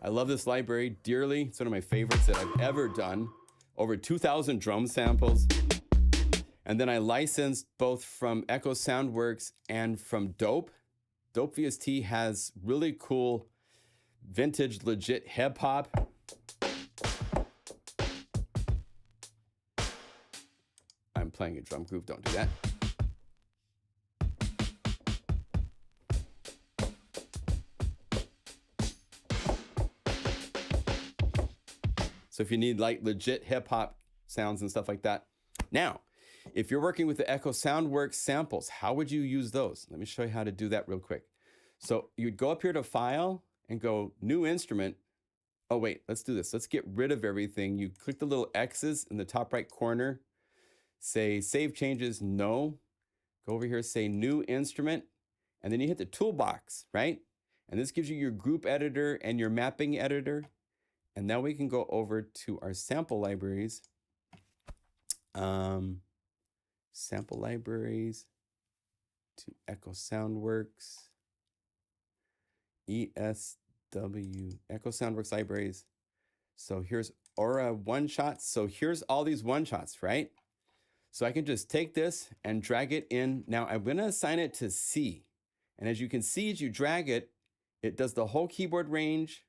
I love this library dearly. It's one of my favorites that I've ever done. Over 2,000 drum samples. And then I licensed both from EchoSoundWorks and from Dope. Dope VST has really cool vintage legit hip hop. I'm playing a drum groove, don't do that. So if you need like legit hip hop sounds and stuff like that. Now, if you're working with the EchoSoundWorks samples, how would you use those? Let me show you how to do that real quick. So you'd go up here to File and go New Instrument. Oh wait, let's do this. Let's get rid of everything. You click the little X's in the top right corner. Say Save Changes, no. Go over here, say New Instrument. And then you hit the toolbox, right? And this gives you your group editor and your mapping editor. And now we can go over to our sample libraries. Sample libraries to EchoSoundWorks, ESW, EchoSoundWorks libraries. So here's Aura one-shots. So here's all these one-shots, right? So I can just take this and drag it in. Now I'm gonna assign it to C. And as you can see, as you drag it, it does the whole keyboard range.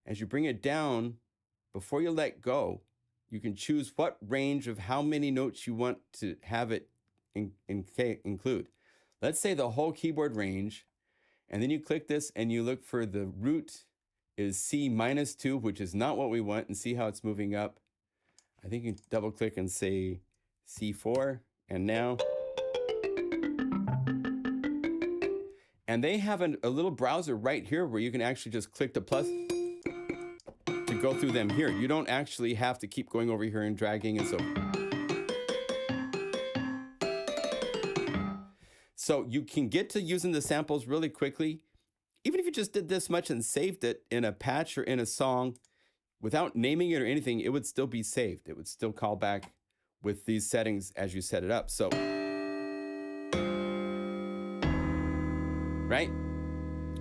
As you bring it down, before you let go, you can choose what range of how many notes you want to have it include. Let's say the whole keyboard range, and then you click this and you look for the root is C-2, which is not what we want, and see how it's moving up. I think you double click and say C4, and now. And they have a little browser right here where you can actually just click the plus to go through them here. You don't actually have to keep going over here and dragging and so you can get to using the samples really quickly. Even if you just did this much and saved it in a patch or in a song without naming it or anything, it would still be saved. It would still call back with these settings as you set it up. So, right?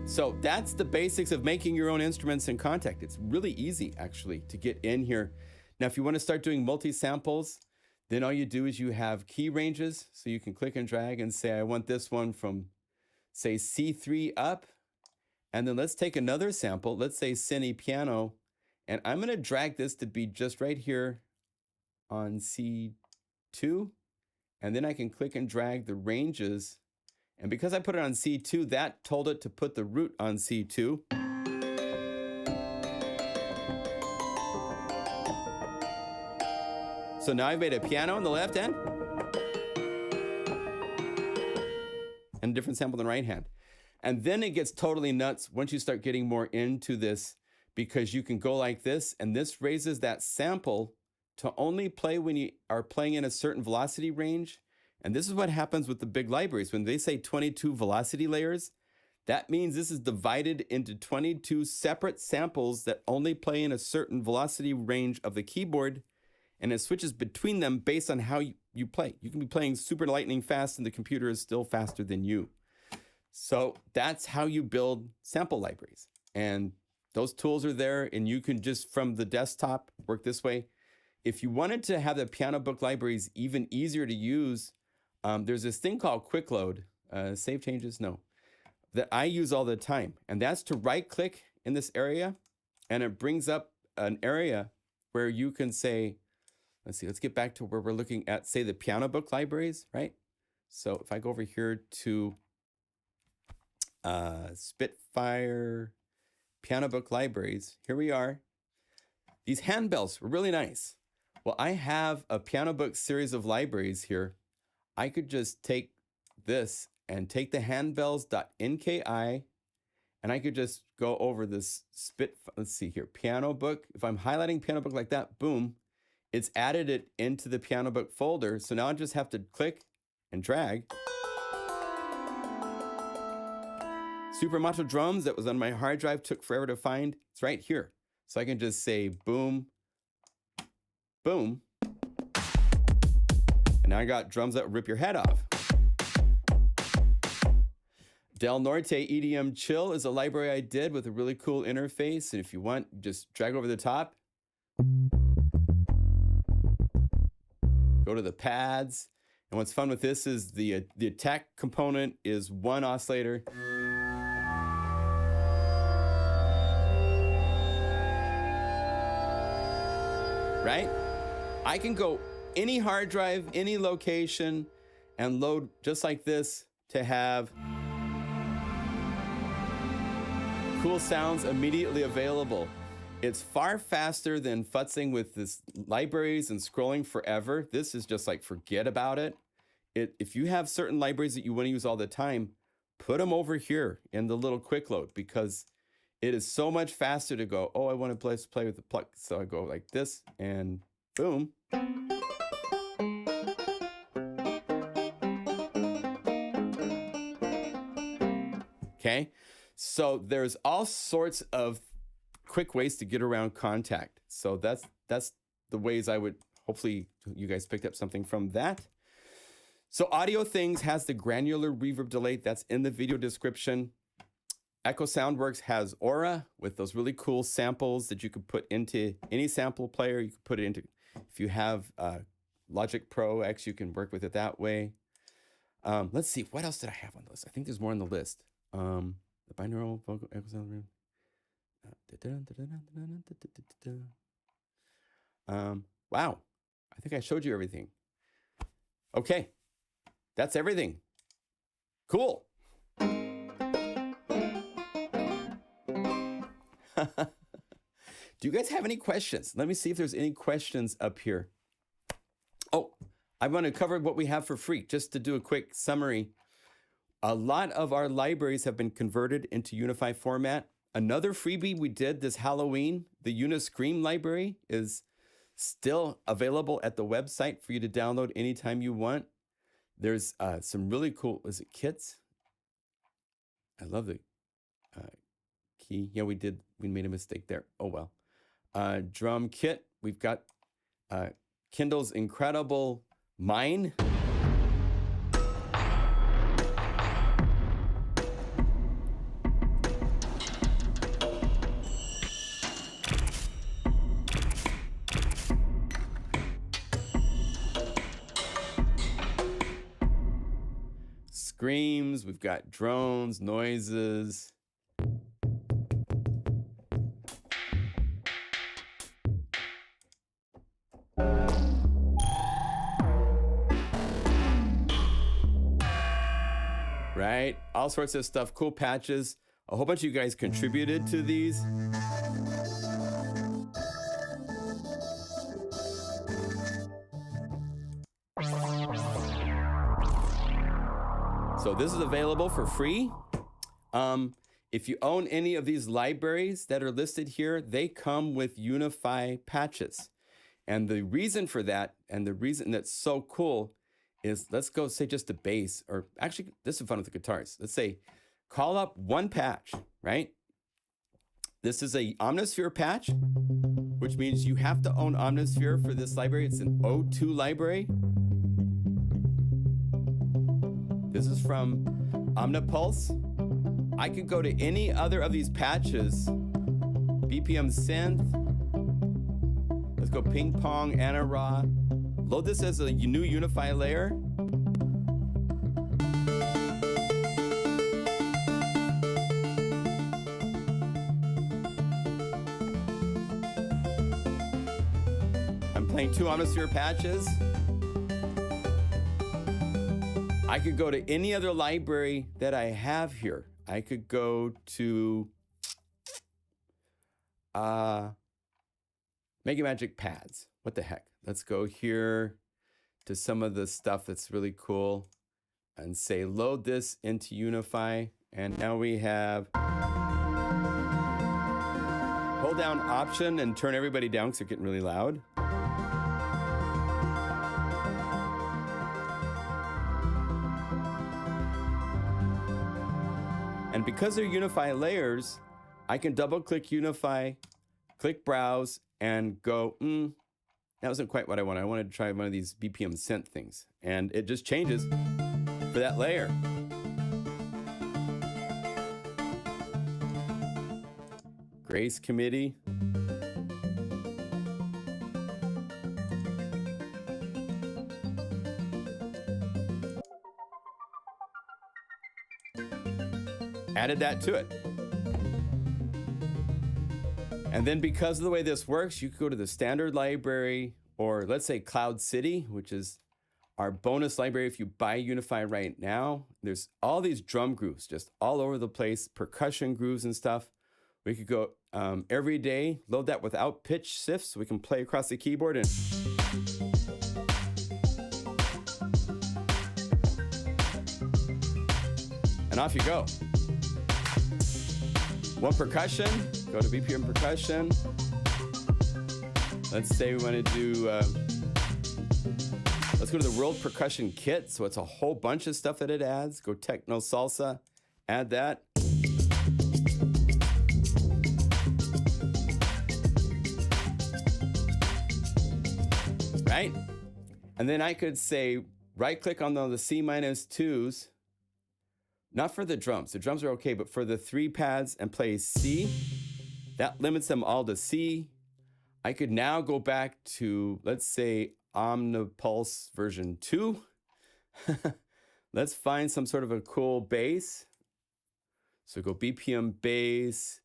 So that's the basics of making your own instruments in Kontakt. It's really easy, actually, to get in here. Now, if you want to start doing multi-samples, then all you do is you have key ranges. So you can click and drag and say, I want this one from, say, C3 up. And then let's take another sample. Let's say Cine Piano. And I'm going to drag this to be just right here on C2. And then I can click and drag the ranges. And because I put it on C2, that told it to put the root on C2. So now I've made a piano on the left hand and a different sample on the right hand. And then it gets totally nuts once you start getting more into this, because you can go like this, and this raises that sample to only play when you are playing in a certain velocity range. And this is what happens with the big libraries. When they say 22 velocity layers, that means this is divided into 22 separate samples that only play in a certain velocity range of the keyboard, and it switches between them based on how you play. You can be playing super lightning fast and the computer is still faster than you. So that's how you build sample libraries. And those tools are there, and you can just from the desktop work this way. If you wanted to have the Pianobook libraries even easier to use, there's this thing called Quick Load, save changes, no, that I use all the time. And that's to right click in this area, and it brings up an area where you can say, let's see, let's get back to where we're looking at, say, the Pianobook libraries, right? So if I go over here to Spitfire Pianobook libraries, here we are. These handbells were really nice. Well, I have a Pianobook series of libraries here. I could just take this and take the handbells.nki, and I could just go over this let's see here, Pianobook. If I'm highlighting Pianobook like that, boom, it's added it into the Pianobook folder. So now I just have to click and drag. Supermato drums that was on my hard drive took forever to find. It's right here. So I can just say boom, boom. And now I got drums that rip your head off. Del Norte EDM Chill is a library I did with a really cool interface. And if you want, just drag over the top. Go to the pads. And what's fun with this is the attack component is one oscillator. Right? I can go any hard drive, any location, and load just like this to have cool sounds immediately available. It's far faster than futzing with this libraries and scrolling forever. This is just like, forget about it. If you have certain libraries that you want to use all the time, put them over here in the little quick load, because it is so much faster to go, oh, I want to play with the plug. So I go like this and boom. Okay, so there's all sorts of quick ways to get around Kontakt. So that's the ways I would, hopefully you guys picked up something from that. So AudioThing has the granular reverb delay. That's in the video description. EchoSoundWorks has Aura with those really cool samples that you could put into any sample player. You could put it into, if you have Logic Pro X, you can work with it that way. Let's see, what else did I have on the list? I think there's more on the list. The binaural vocal EchoSound. Wow, I think I showed you everything. Okay, that's everything. Cool. Do you guys have any questions? Let me see if there's any questions up here. Oh, I want to cover what we have for free, just to do a quick summary. A lot of our libraries have been converted into Unify format. Another freebie we did this Halloween, the UniScream library, is still available at the website for you to download anytime you want. There's some really cool, is it kits? I love the key. Yeah, we made a mistake there. Oh well. Drum kit. We've got Kindle's incredible Mine. Screams. We've got drones, noises. Right? All sorts of stuff, cool patches. A whole bunch of you guys contributed to these. So this is available for free. If you own any of these libraries that are listed here, they come with Unify patches. And the reason for that, and the reason that's so cool, is, let's go say just the bass, or actually this is fun with the guitars. Let's say call up one patch, right? This is a Omnisphere patch, which means you have to own Omnisphere for this library. It's an O2 library. This is from Omnipulse. I could go to any other of these patches. BPM Synth. Let's go Ping Pong, Anara. Load this as a new Unify layer. I'm playing 2 Omnisphere patches. I could go to any other library that I have here. I could go to Mega Magic pads. What the heck? Let's go here to some of the stuff that's really cool and say load this into Unify. And now we have hold down Option and turn everybody down because they're getting really loud. And because they're Unify layers, I can double click Unify, click Browse, and go, that wasn't quite what I wanted. I wanted to try one of these BPM Synth things. And it just changes for that layer. Grace Committee. Added that to it. And then because of the way this works, you could go to the standard library, or let's say CloudCity, which is our bonus library if you buy Unify right now. There's all these drum grooves just all over the place, percussion grooves and stuff. We could go every day, load that without pitch shifts so we can play across the keyboard and off you go. One percussion, go to BPM percussion. Let's say we want to do, let's go to the World Percussion Kit. So it's a whole bunch of stuff that it adds. Go Techno Salsa, add that. Right? And then I could say, right click on the C-2s. Not for the drums. The drums are okay, but for the 3 pads and play C, that limits them all to C. I could now go back to, let's say, Omnipulse version 2. Let's find some sort of a cool bass. So go BPM bass,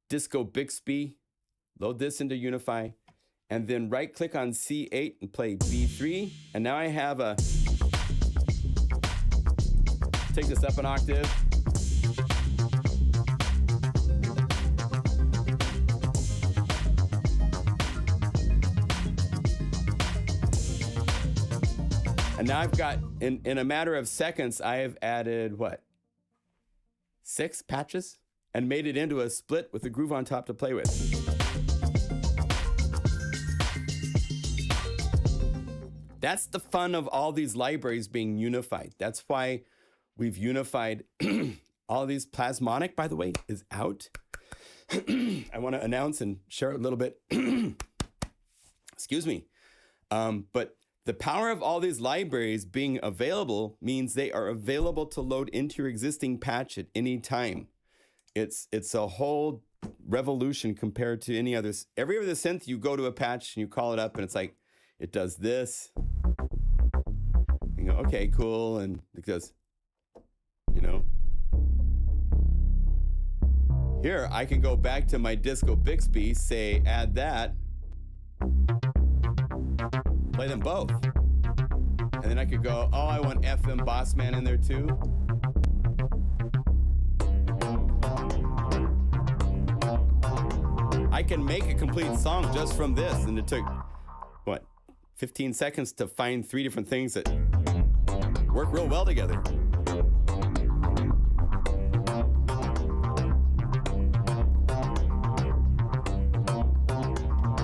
Disco Bixby, load this into Unify, and then right click on C8 and play B3. And now I have a, take this up an octave. And now I've got, in a matter of seconds, I have added, what? 6 patches? And made it into a split with a groove on top to play with. That's the fun of all these libraries being unified. That's why we've unified all these. Plasmonic, by the way, is out. I want to announce and share a little bit. Excuse me. But the power of all these libraries being available means they are available to load into your existing patch at any time. It's a whole revolution compared to any others. Every other synth, you go to a patch and you call it up and it's like, it does this. You go, okay, cool. And it does, you know. Here, I can go back to my Disco Bixby, say, add that. Play them both. And then I could go, oh, I want FM Bossman in there too. I can make a complete song just from this. And it took, what, 15 seconds to find 3 different things that work real well together.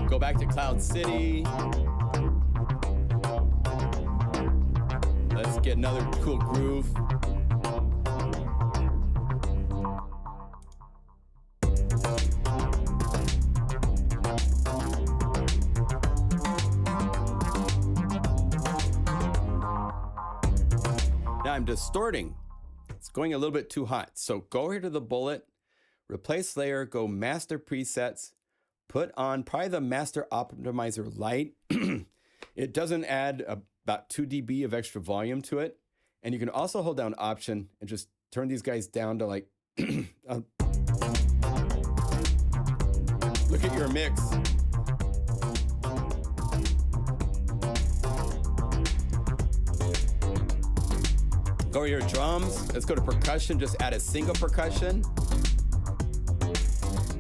Go back to CloudCity. Let's get another cool groove. Now I'm distorting. It's going a little bit too hot. So go here to the bullet, replace layer, go master presets, put on probably the master optimizer light. It doesn't add about 2 dB of extra volume to it. And you can also hold down option and just turn these guys down to like, look at your mix. Go to your drums. Let's go to percussion. Just add a single percussion.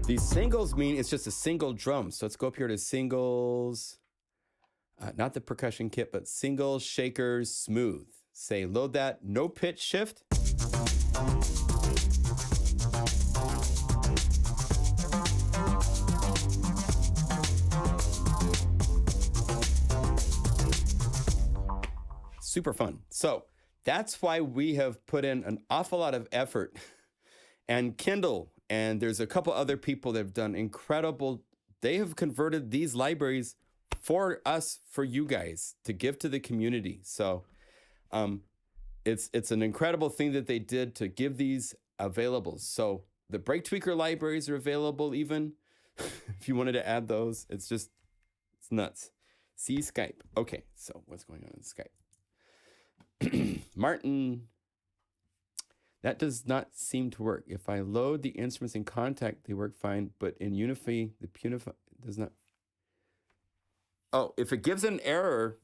These singles mean it's just a single drum. So let's go up here to singles. Not the percussion kit, but singles, shakers, smooth. Say load that, no pitch shift. Super fun. So that's why we have put in an awful lot of effort. And Kindle, and there's a couple other people that have done incredible, they have converted these libraries for us, for you guys, to give to the community. So it's an incredible thing that they did to give these available. So the Break Tweaker libraries are available even, if you wanted to add those. It's nuts. See Skype. Okay, so what's going on in Skype? Martin, that does not seem to work. If I load the instruments in Kontakt, they work fine, but in Unify, the Unify does not. Oh, if it gives an error,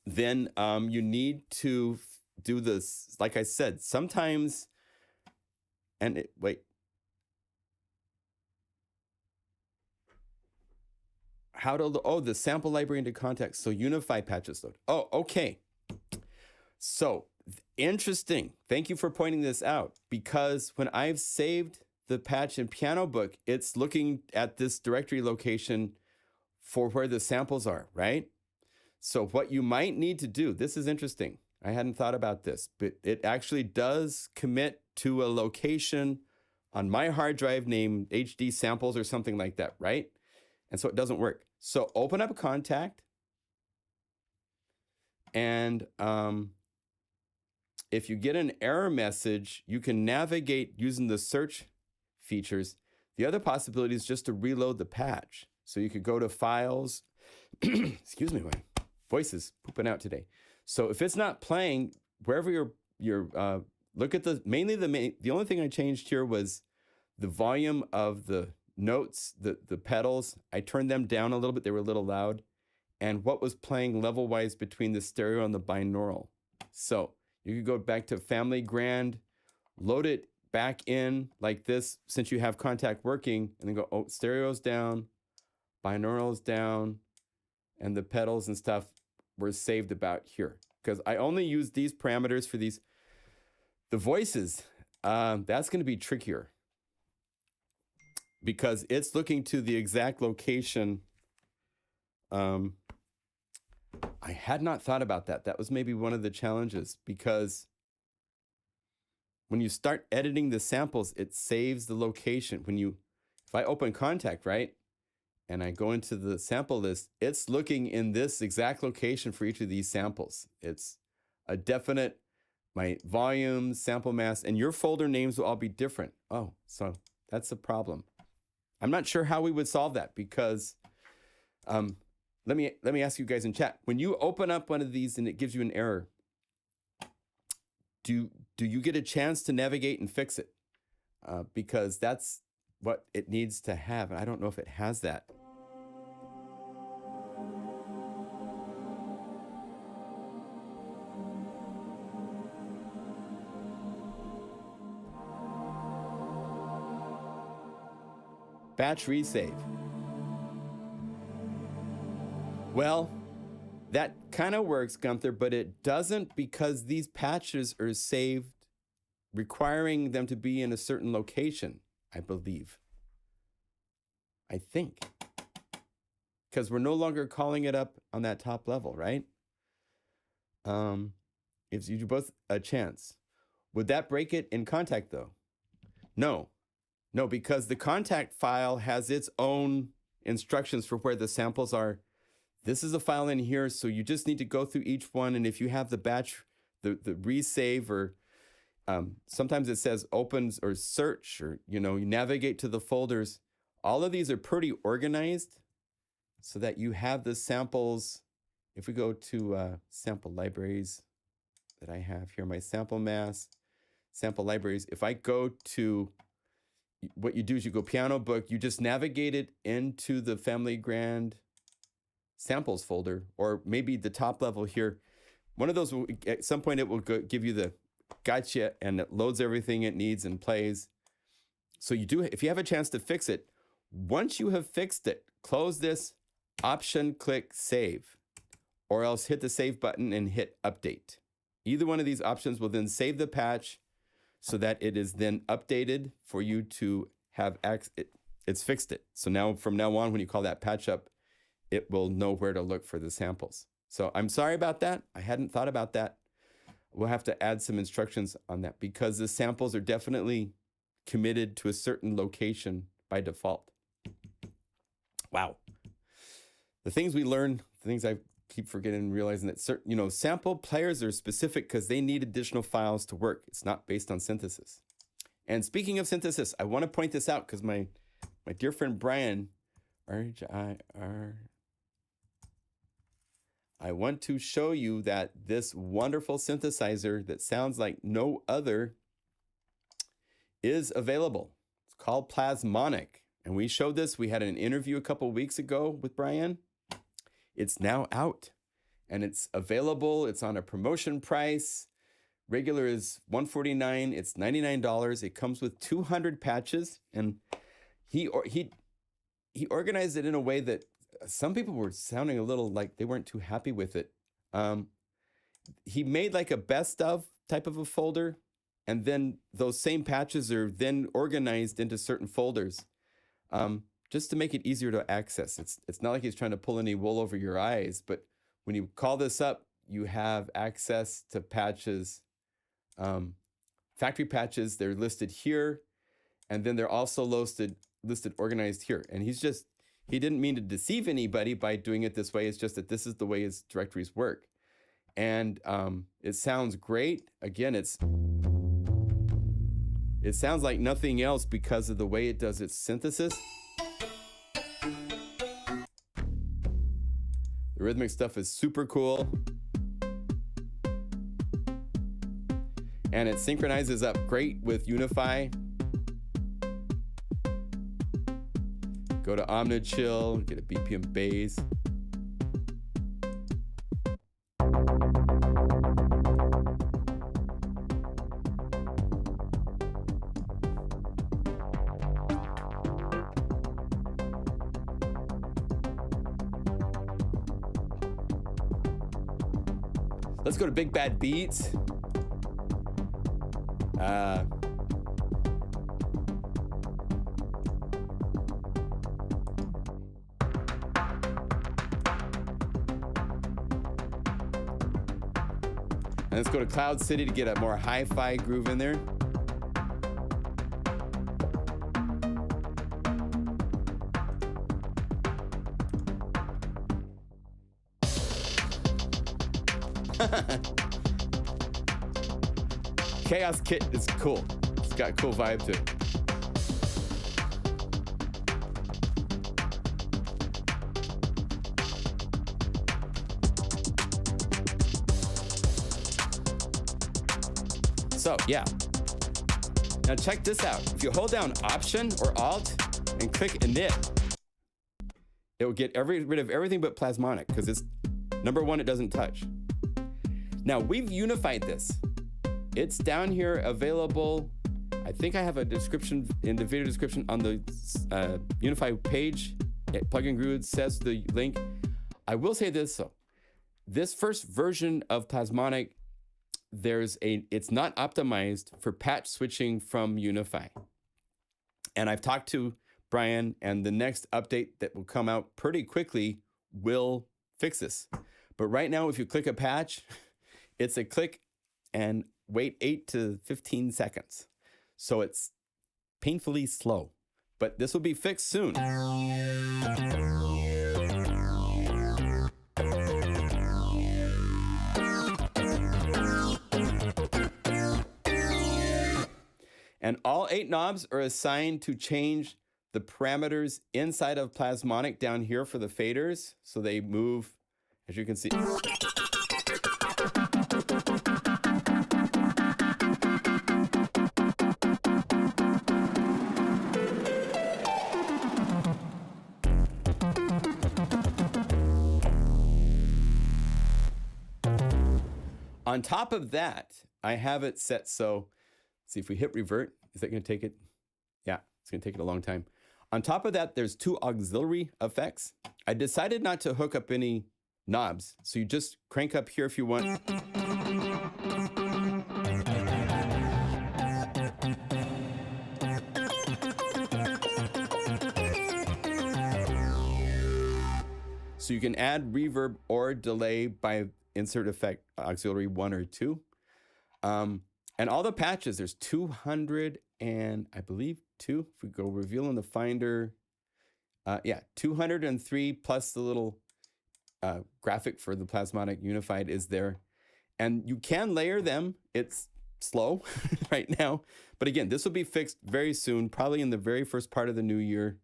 then you need to do this. Like I said, sometimes, wait. How to, the sample library into Kontakt. So Unify patches load. Oh, okay. So interesting. Thank you for pointing this out, because when I've saved the patch in Pianobook, it's looking at this directory location for where the samples are, right? So what you might need to do, this is interesting. I hadn't thought about this, but it actually does commit to a location on my hard drive named HD samples or something like that, right? And so it doesn't work. So open up a Kontakt, and if you get an error message, you can navigate using the search features. The other possibility is just to reload the patch. So you could go to files, excuse me, my voice is pooping out today. So if it's not playing, wherever you're look at the only thing I changed here was the volume of the notes, the pedals. I turned them down a little bit. They were a little loud. And what was playing level-wise between the stereo and the binaural. So you could go back to Family Grand, load it back in like this, since you have Kontakt working, and then go, oh, stereo's down, binaural's down, and the pedals and stuff were saved about here. Because I only use these parameters for these. The voices, that's going to be trickier, because it's looking to the exact location. I had not thought about that. That was maybe one of the challenges, because when you start editing the samples, it saves the location. If I open Kontakt, right, and I go into the sample list, it's looking in this exact location for each of these samples. It's a definite, my volume, sample mass, and your folder names will all be different. Oh, so that's a problem. I'm not sure how we would solve that, because let me ask you guys in chat. When you open up one of these and it gives you an error, do you get a chance to navigate and fix it? Because that's what it needs to have. And I don't know if it has that. Batch resave. Well, that kind of works, Gunther, but it doesn't, because these patches are saved requiring them to be in a certain location, I believe. I think. Because we're no longer calling it up on that top level, right? Gives you both a chance. Would that break it in Kontakt though? No, because the Kontakt file has its own instructions for where the samples are. This is a file in here, so you just need to go through each one. And if you have the batch, the resave, or sometimes it says opens or search, or you navigate to the folders. All of these are pretty organized so that you have the samples. If we go to sample libraries that I have here, my sample mass, sample libraries. If I go to, what you do is you go Pianobook, you just navigate it into the Family Grand samples folder, or maybe the top level here. One of those, at some point it will give you the gotcha, and it loads everything it needs and plays. So you do, if you have a chance to fix it, once you have fixed it, close this, option click save, or else hit the save button and hit update. Either one of these options will then save the patch so that it is then updated for you to have it's fixed it. So now, from now on, when you call that patch up, it will know where to look for the samples. So I'm sorry about that. I hadn't thought about that. We'll have to add some instructions on that because the samples are definitely committed to a certain location by default. Wow. The things we learn, the things I keep forgetting and realizing that certain, sample players are specific because they need additional files to work. It's not based on synthesis. And speaking of synthesis, I want to point this out because my dear friend Brian, I want to show you that this wonderful synthesizer that sounds like no other is available. It's called Plasmonic. And we showed this. We had an interview a couple weeks ago with Brian. It's now out and it's available. It's on a promotion price. Regular is $149. It's $99. It comes with 200 patches, and he organized it in a way that some people were sounding a little like they weren't too happy with it. He made like a best of type of a folder, and then those same patches are then organized into certain folders, just to make it easier to access. It's not like he's trying to pull any wool over your eyes, but when you call this up, you have access to patches, factory patches. They're listed here, and then they're also listed organized here. And he didn't mean to deceive anybody by doing it this way. It's just that this is the way his directories work. And it sounds great. Again, it sounds like nothing else because of the way it does its synthesis. The rhythmic stuff is super cool. And it synchronizes up great with Unify. Go to Omnichill, get a BPM bass. Let's go to Big Bad Beats. And let's go to CloudCity to get a more hi-fi groove in there. Chaos Kit is cool. It's got a cool vibe to it. So yeah, now check this out. If you hold down Option or Alt and click Init, it will get rid of everything but Plasmonic because it's number one, it doesn't touch. Now we've unified this. It's down here available. I think I have a description in the video description on the Unify page. Plugin Guru says the link. I will say this though. This first version of Plasmonic, it's not optimized for patch switching from Unify. And I've talked to Brian, and the next update that will come out pretty quickly will fix this. But right now, if you click a patch, It's a click and wait 8 to 15 seconds. So it's painfully slow, but this will be fixed soon. And all 8 knobs are assigned to change the parameters inside of Plasmonic down here for the faders. So they move, as you can see. On top of that, I have it set so, see if we hit revert, is that gonna take it? Yeah, it's gonna take it a long time. On top of that, there's 2 auxiliary effects. I decided not to hook up any knobs, so you just crank up here if you want. So you can add reverb or delay by insert effect auxiliary 1 or 2. And all the patches, there's 200 and I believe 2, if we go reveal in the Finder, yeah, 203 plus the little graphic for the Plasmonic Unified is there. And you can layer them. It's slow right now. But again, this will be fixed very soon, probably in the very first part of the new year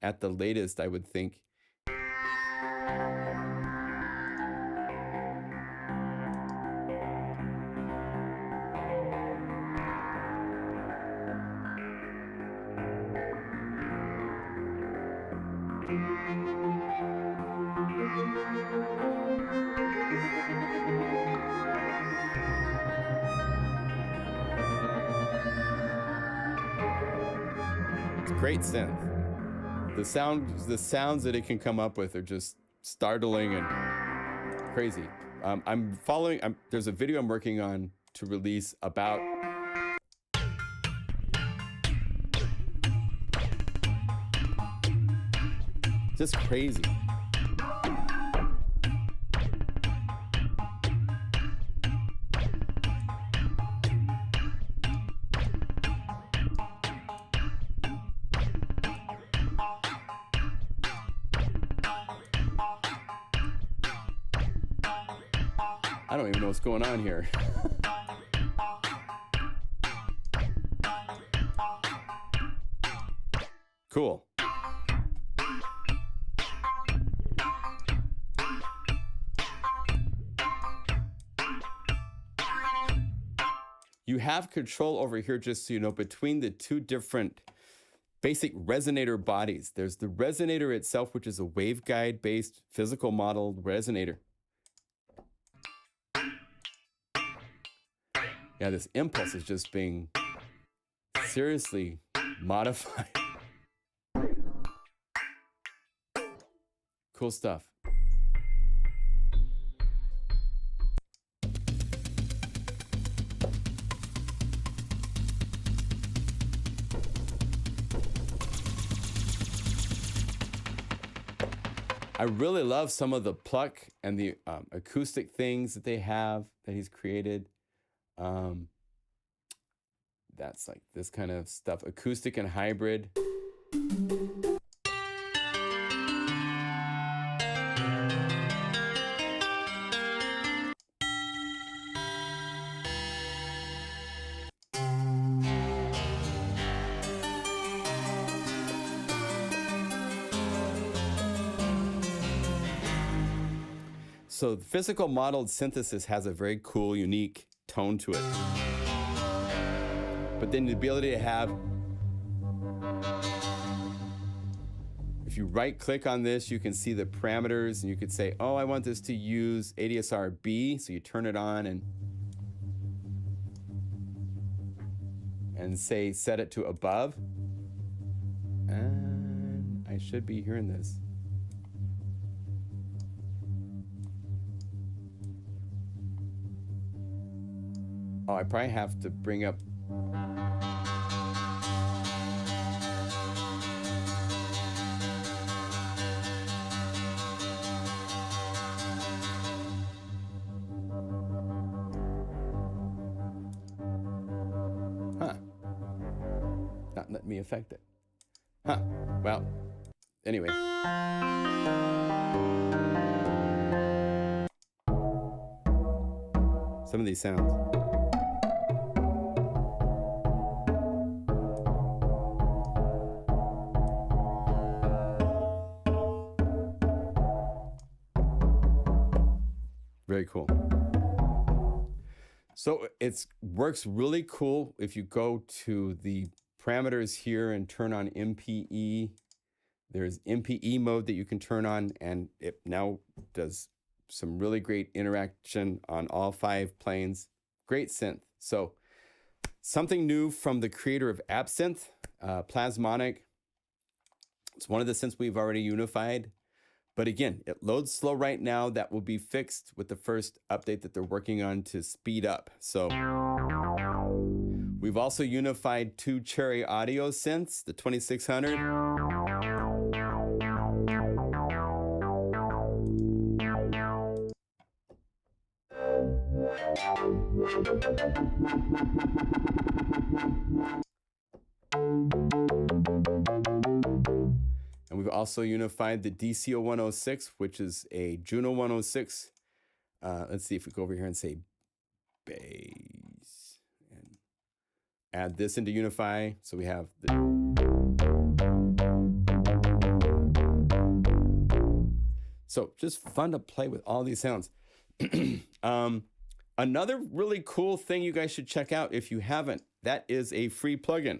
at the latest, I would think. Great synth. The sounds that it can come up with are just startling and crazy. There's a video I'm working on to release about just crazy. I don't even know what's going on here. Cool. You have control over here, just so you know, between the 2 different basic resonator bodies. There's the resonator itself, which is a waveguide based physical model resonator. Yeah, this impulse is just being seriously modified. Cool stuff. I really love some of the pluck and the acoustic things that they have that he's created. That's like this kind of stuff, acoustic and hybrid. So the physical modeled synthesis has a very cool, unique tone to it. But then the ability to have, if you right click on this, you can see the parameters and you could say, oh, I want this to use ADSR B. So you turn it on and say, set it to above. And I should be hearing this. Oh, I probably have to bring up. not letting me affect it. Huh, well, anyway. Some of these sounds. Very cool. So it works really cool if you go to the parameters here and turn on MPE. There's MPE mode that you can turn on, and it now does some really great interaction on all 5 planes. Great synth. So something new from the creator of Absinthe, Plasmonic. It's one of the synths we've already unified. But again, it loads slow right now. That will be fixed with the first update that they're working on to speed up. So we've also unified 2 Cherry Audio synths, the 2600. And we've also unified the DC 106, which is a Juno 106. Let's see if we go over here and say bass and add this into Unify. So we have the. So just fun to play with all these sounds. Another really cool thing you guys should check out if you haven't, that is a free plugin.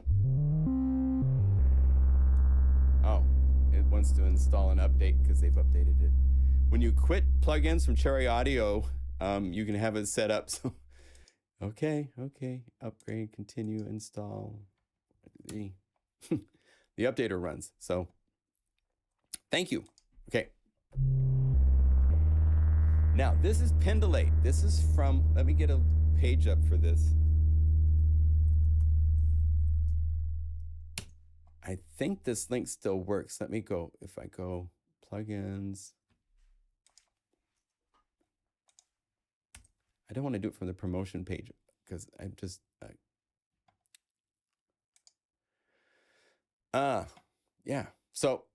Oh, it wants to install an update because they've updated it. When you quit plugins from Cherry Audio, you can have it set up. So, okay, upgrade, continue, install. The updater runs. So, thank you. Okay. Now, this is Pendulate. This is from, let me get a page up for this. I think this link still works. Let me go, if I go plugins. I don't want to do it from the promotion page because I'm just, yeah. So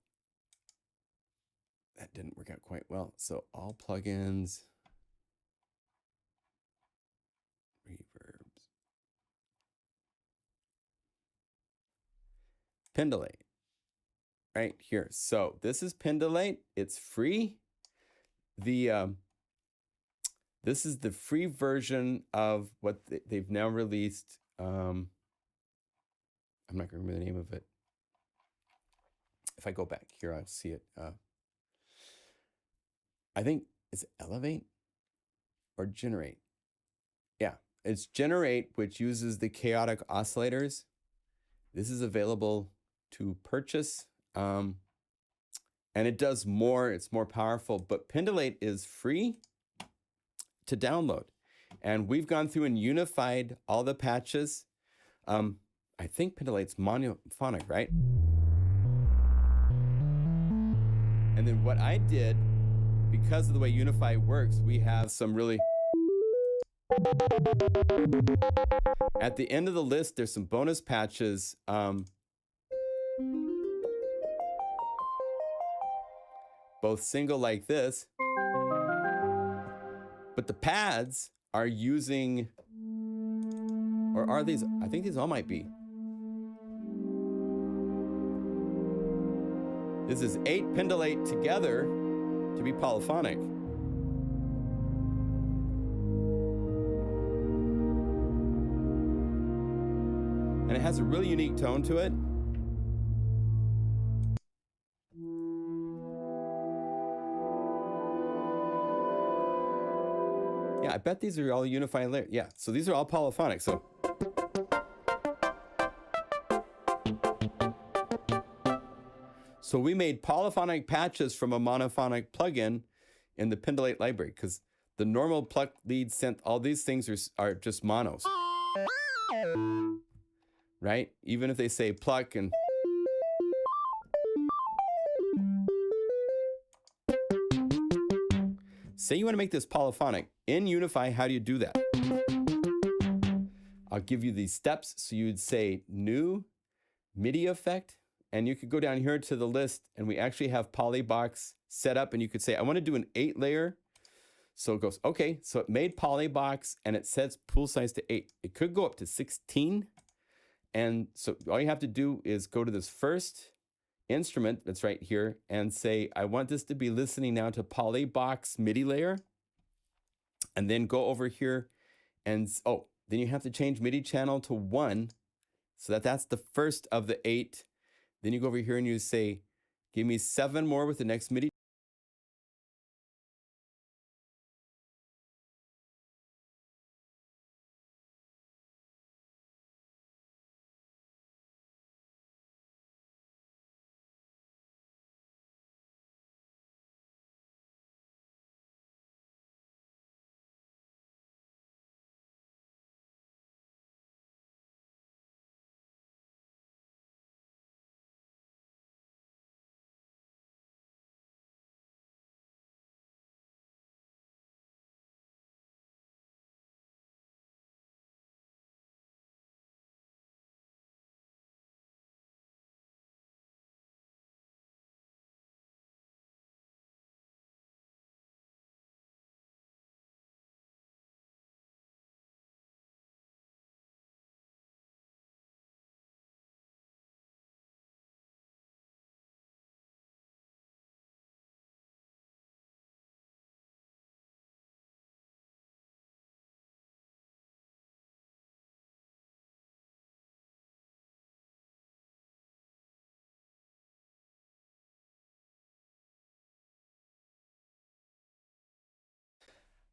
that didn't work out quite well. So all plugins, reverbs, Pendulate, right here. So this is Pendulate. It's free. This is the free version of what they've now released. I'm not gonna remember the name of it. If I go back here, I'll see it. I think it's Elevate or Generate. Yeah, it's Generate, which uses the chaotic oscillators. This is available to purchase, and it does more. It's more powerful, but Pendulate is free to download. And we've gone through and unified all the patches. I think Pendulate's monophonic, right? And then what I did, because of the way Unify works, we have some really... At the end of the list, there's some bonus patches. Both single like this. But the pads are using... Or are these... I think these all might be. This is 8 Pendulate together to be polyphonic. And it has a really unique tone to it. Yeah, I bet these are all unified layers. Yeah, so these are all polyphonic. So we made polyphonic patches from a monophonic plugin in the Pendulate library, because the normal pluck, lead, synth, all these things are just monos. Right? Even if they say pluck and... Say you want to make this polyphonic. In Unify, how do you do that? I'll give you these steps. So you'd say new, MIDI effect. And you could go down here to the list, and we actually have Polybox set up, and you could say, I want to do an 8-layer. So it goes, okay, so it made Polybox, and it sets pool size to 8. It could go up to 16. And so all you have to do is go to this first instrument that's right here and say, I want this to be listening now to Polybox MIDI layer. And then go over here and, oh, then you have to change MIDI channel to 1. So that's the first of the 8. Then you go over here and you say, give me 7 more with the next MIDI.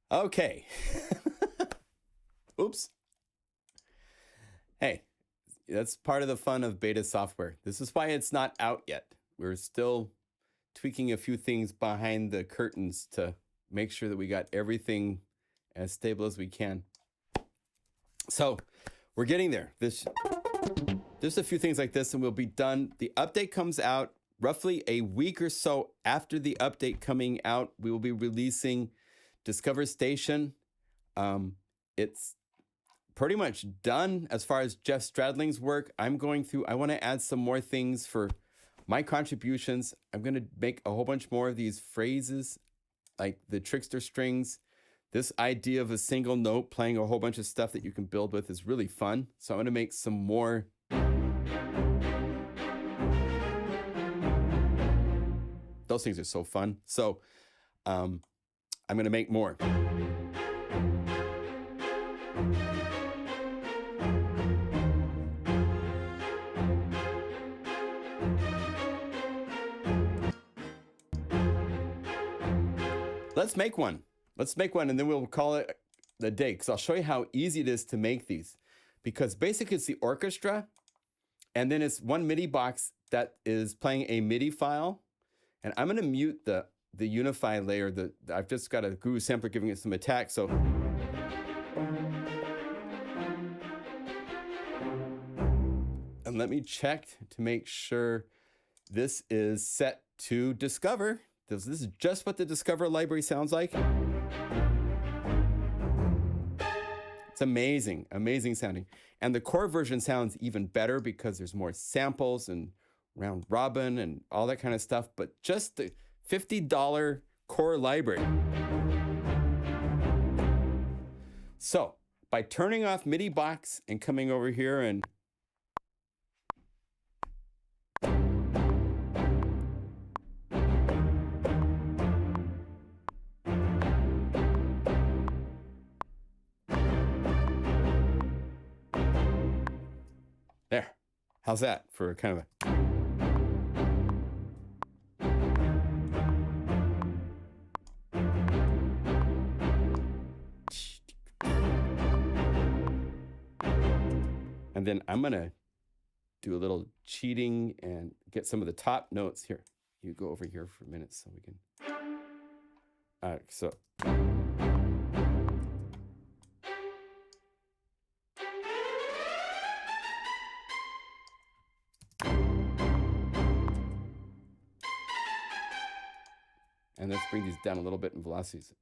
Okay. Oops. Hey, that's part of the fun of beta software. This is why it's not out yet. We're still tweaking a few things behind the curtains to make sure that we got everything as stable as we can. So we're getting there. There's a few things like this and we'll be done. The update comes out roughly a week or so after the update coming out. We will be releasing Discover Station. It's pretty much done as far as Jeff Stradling's work. I'm going through, I want to add some more things for my contributions. I'm going to make a whole bunch more of these phrases, like the trickster strings. This idea of a single note playing a whole bunch of stuff that you can build with is really fun. So I'm going to make some more. Those things are so fun. So I'm going to make more. Let's make one. Let's make one and then we'll call it the day, because I'll show you how easy it is to make these. Because basically it's the orchestra and then it's one MIDI box that is playing a MIDI file. And I'm going to mute the Unify layer. I've just got a Guru sampler giving it some attack. So and let me check to make sure this is set to Discover. This is just what the Discover library sounds like. It's amazing, amazing sounding. And the core version sounds even better because there's more samples and round robin and all that kind of stuff, but just the $50 core library. So by turning off MIDI box and coming over here and there, how's that for kind of a and then I'm gonna do a little cheating and get some of the top notes here. You go over here for a minute so we can. So. And let's bring these down a little bit in velocities.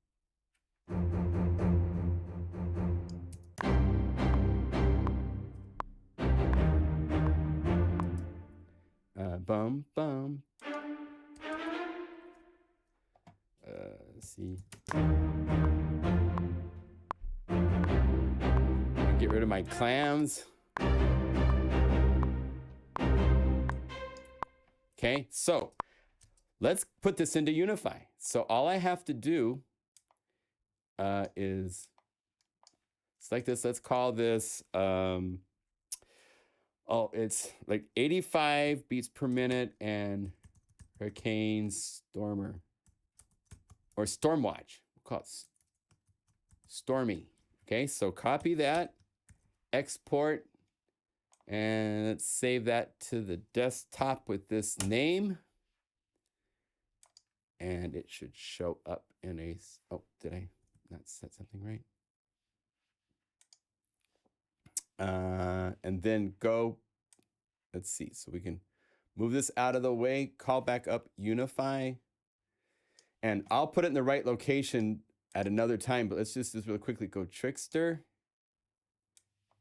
Bum, bum. Let's see. Get rid of my clams. Okay, so let's put this into Unify. So all I have to do is select this. Let's call this, it's like 85 beats per minute and Hurricane Stormer or Stormwatch. We'll call it Stormy. Okay, so copy that, export, and let's save that to the desktop with this name. And it should show up in a, oh, did I not set something right? And then go, let's see, so we can move this out of the way, call back up Unify, and I'll put it in the right location at another time, but let's just really quickly go Trickster,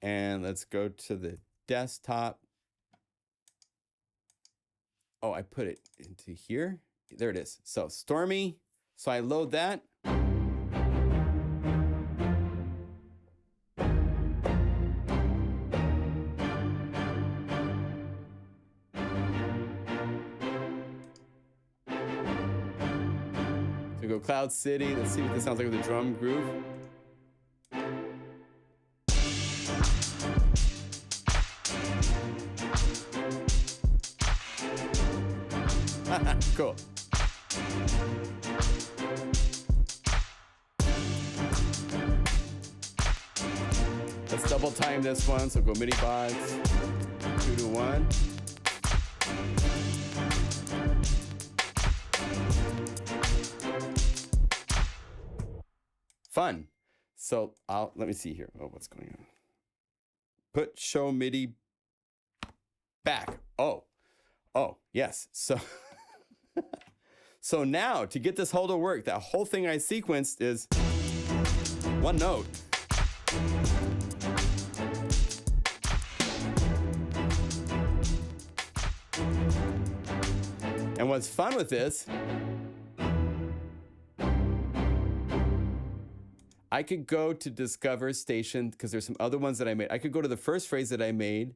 and let's go to the desktop. Oh, I put it into here. There it is. So Stormy, so I load that. So go CloudCity. Let's see what this sounds like with the drum groove. Cool. Let's double time this one. So go MIDI box, 2 to 1. Fun. So let me see here. Oh, what's going on? Put show MIDI back. Oh, yes. So, so now to get this whole to work, that whole thing I sequenced is one note. And what's fun with this, I could go to Discover Station because there's some other ones that I made. I could go to the first phrase that I made,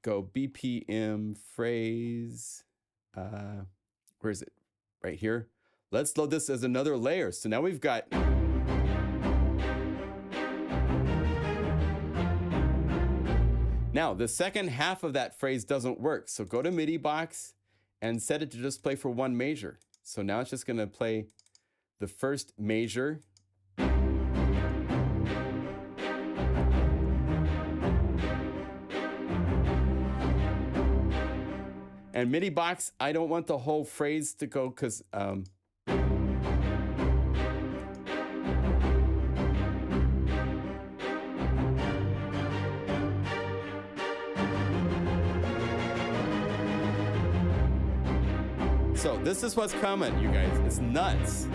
go BPM phrase, where is it? Right here. Let's load this as another layer. So now we've got, now the second half of that phrase doesn't work. So go to MIDI box and set it to just play for one measure. So now it's just gonna play the first measure. And MIDI box, I don't want the whole phrase to go because so this is what's coming, you guys. It's nuts.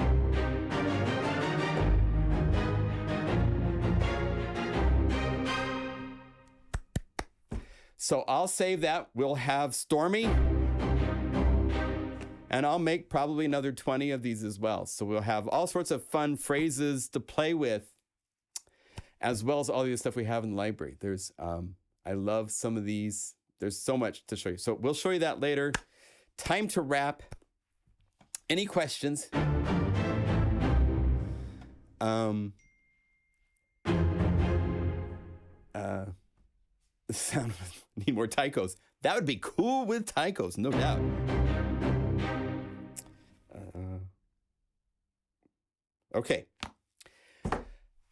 So I'll save that. We'll have Stormy. And I'll make probably another 20 of these as well. So we'll have all sorts of fun phrases to play with, as well as all the stuff we have in the library. There's, I love some of these. There's so much to show you. So we'll show you that later. Time to wrap. Any questions? The sound of, need more taikos. That would be cool with taikos, no doubt. Okay.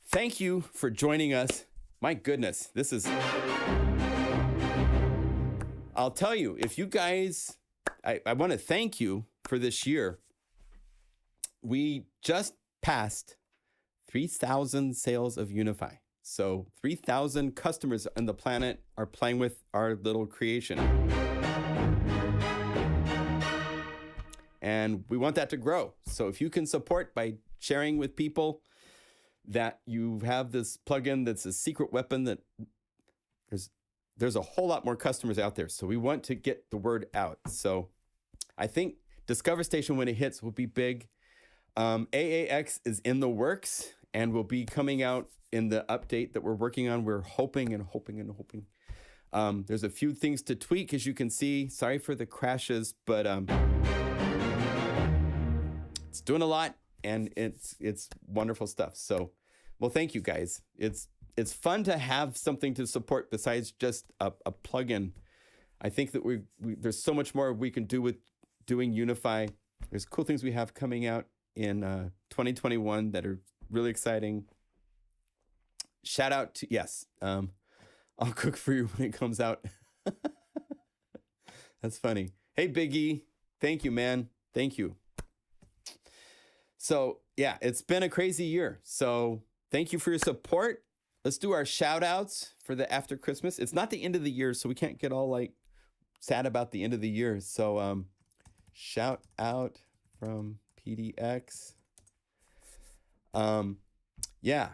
Thank you for joining us. My goodness, this is, I'll tell you, if you guys, I want to thank you for this year. We just passed 3,000 sales of Unify. So 3,000 customers on the planet are playing with our little creation. And we want that to grow. So if you can support by sharing with people that you have this plugin that's a secret weapon that there's there's a whole lot more customers out there. So we want to get the word out. So I think Discover Station, when it hits, will be big. AAX is in the works and will be coming out in the update that we're working on. We're hoping and hoping and hoping. There's a few things to tweak, as you can see. Sorry for the crashes, but it's doing a lot, and it's wonderful stuff. So, well, thank you guys. It's fun to have something to support besides just a plugin. I think that there's so much more we can do with doing Unify. There's cool things we have coming out in 2021 that are really exciting. Shout out to, yes, I'll cook for you when it comes out. That's funny. Hey, Big E. Thank you, man. Thank you. So, yeah, it's been a crazy year. So thank you for your support. Let's do our shout outs for the after Christmas. It's not the end of the year, so we can't get all like sad about the end of the year. So shout out from PDX. Yeah.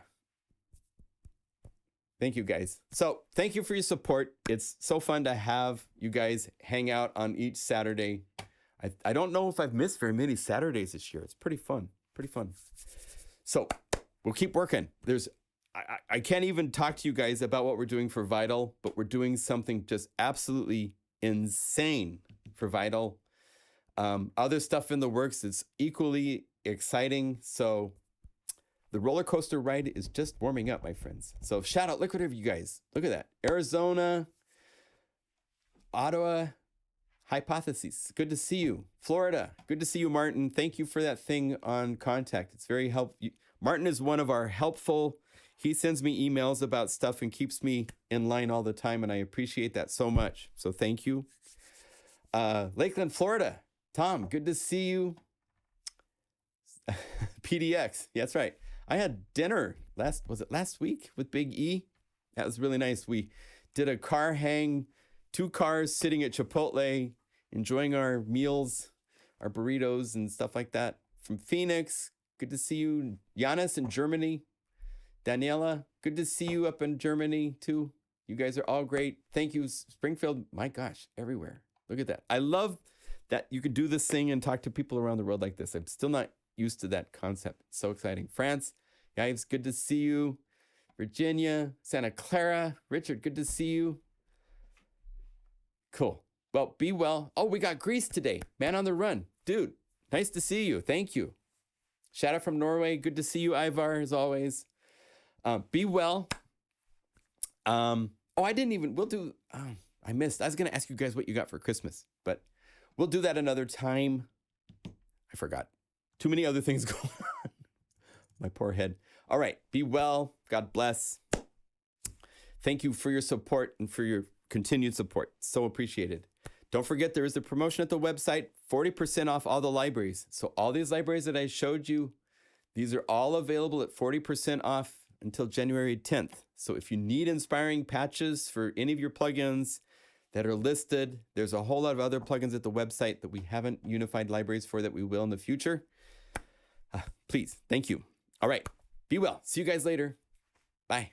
Thank you, guys. So thank you for your support. It's so fun to have you guys hang out on each Saturday. I don't know if I've missed very many Saturdays this year. It's pretty fun. Pretty fun. So we'll keep working. I can't even talk to you guys about what we're doing for Vital, but we're doing something just absolutely insane for Vital. Other stuff in the works is equally exciting. So the roller coaster ride is just warming up, my friends. So shout out, look whatever you guys. Look at that. Arizona, Ottawa, Hypotheses. Good to see you. Florida. Good to see you, Martin. Thank you for that thing on Kontakt. It's very helpful. Martin is one of our helpful. He sends me emails about stuff and keeps me in line all the time, and I appreciate that so much. So thank you. Lakeland, Florida. Tom, good to see you. PDX. Yeah, that's right. I had dinner was it last week with Big E? That was really nice. We did a car hang, 2 cars sitting at Chipotle, enjoying our meals, our burritos and stuff like that. From Phoenix, good to see you. Giannis in Germany. Daniela, good to see you up in Germany too. You guys are all great. Thank you, Springfield. My gosh, everywhere. Look at that. I love that you could do this thing and talk to people around the world like this. I'm still not used to that concept. It's so exciting. France, guys, good to see you. Virginia, Santa Clara. Richard, good to see you. Cool. Well, be well. Oh, we got Greece today. Man on the run. Dude, nice to see you. Thank you. Shout out from Norway. Good to see you, Ivar, as always. Be well. I didn't even, I missed. I was going to ask you guys what you got for Christmas, but we'll do that another time. I forgot. Too many other things going on. My poor head. All right. Be well. God bless. Thank you for your support and for your continued support. So appreciated. Don't forget, there is a promotion at the website, 40% off all the libraries. So all these libraries that I showed you, these are all available at 40% off until January 10th. So if you need inspiring patches for any of your plugins that are listed, there's a whole lot of other plugins at the website that we haven't unified libraries for that we will in the future. Please, thank you. All right, be well. See you guys later. Bye.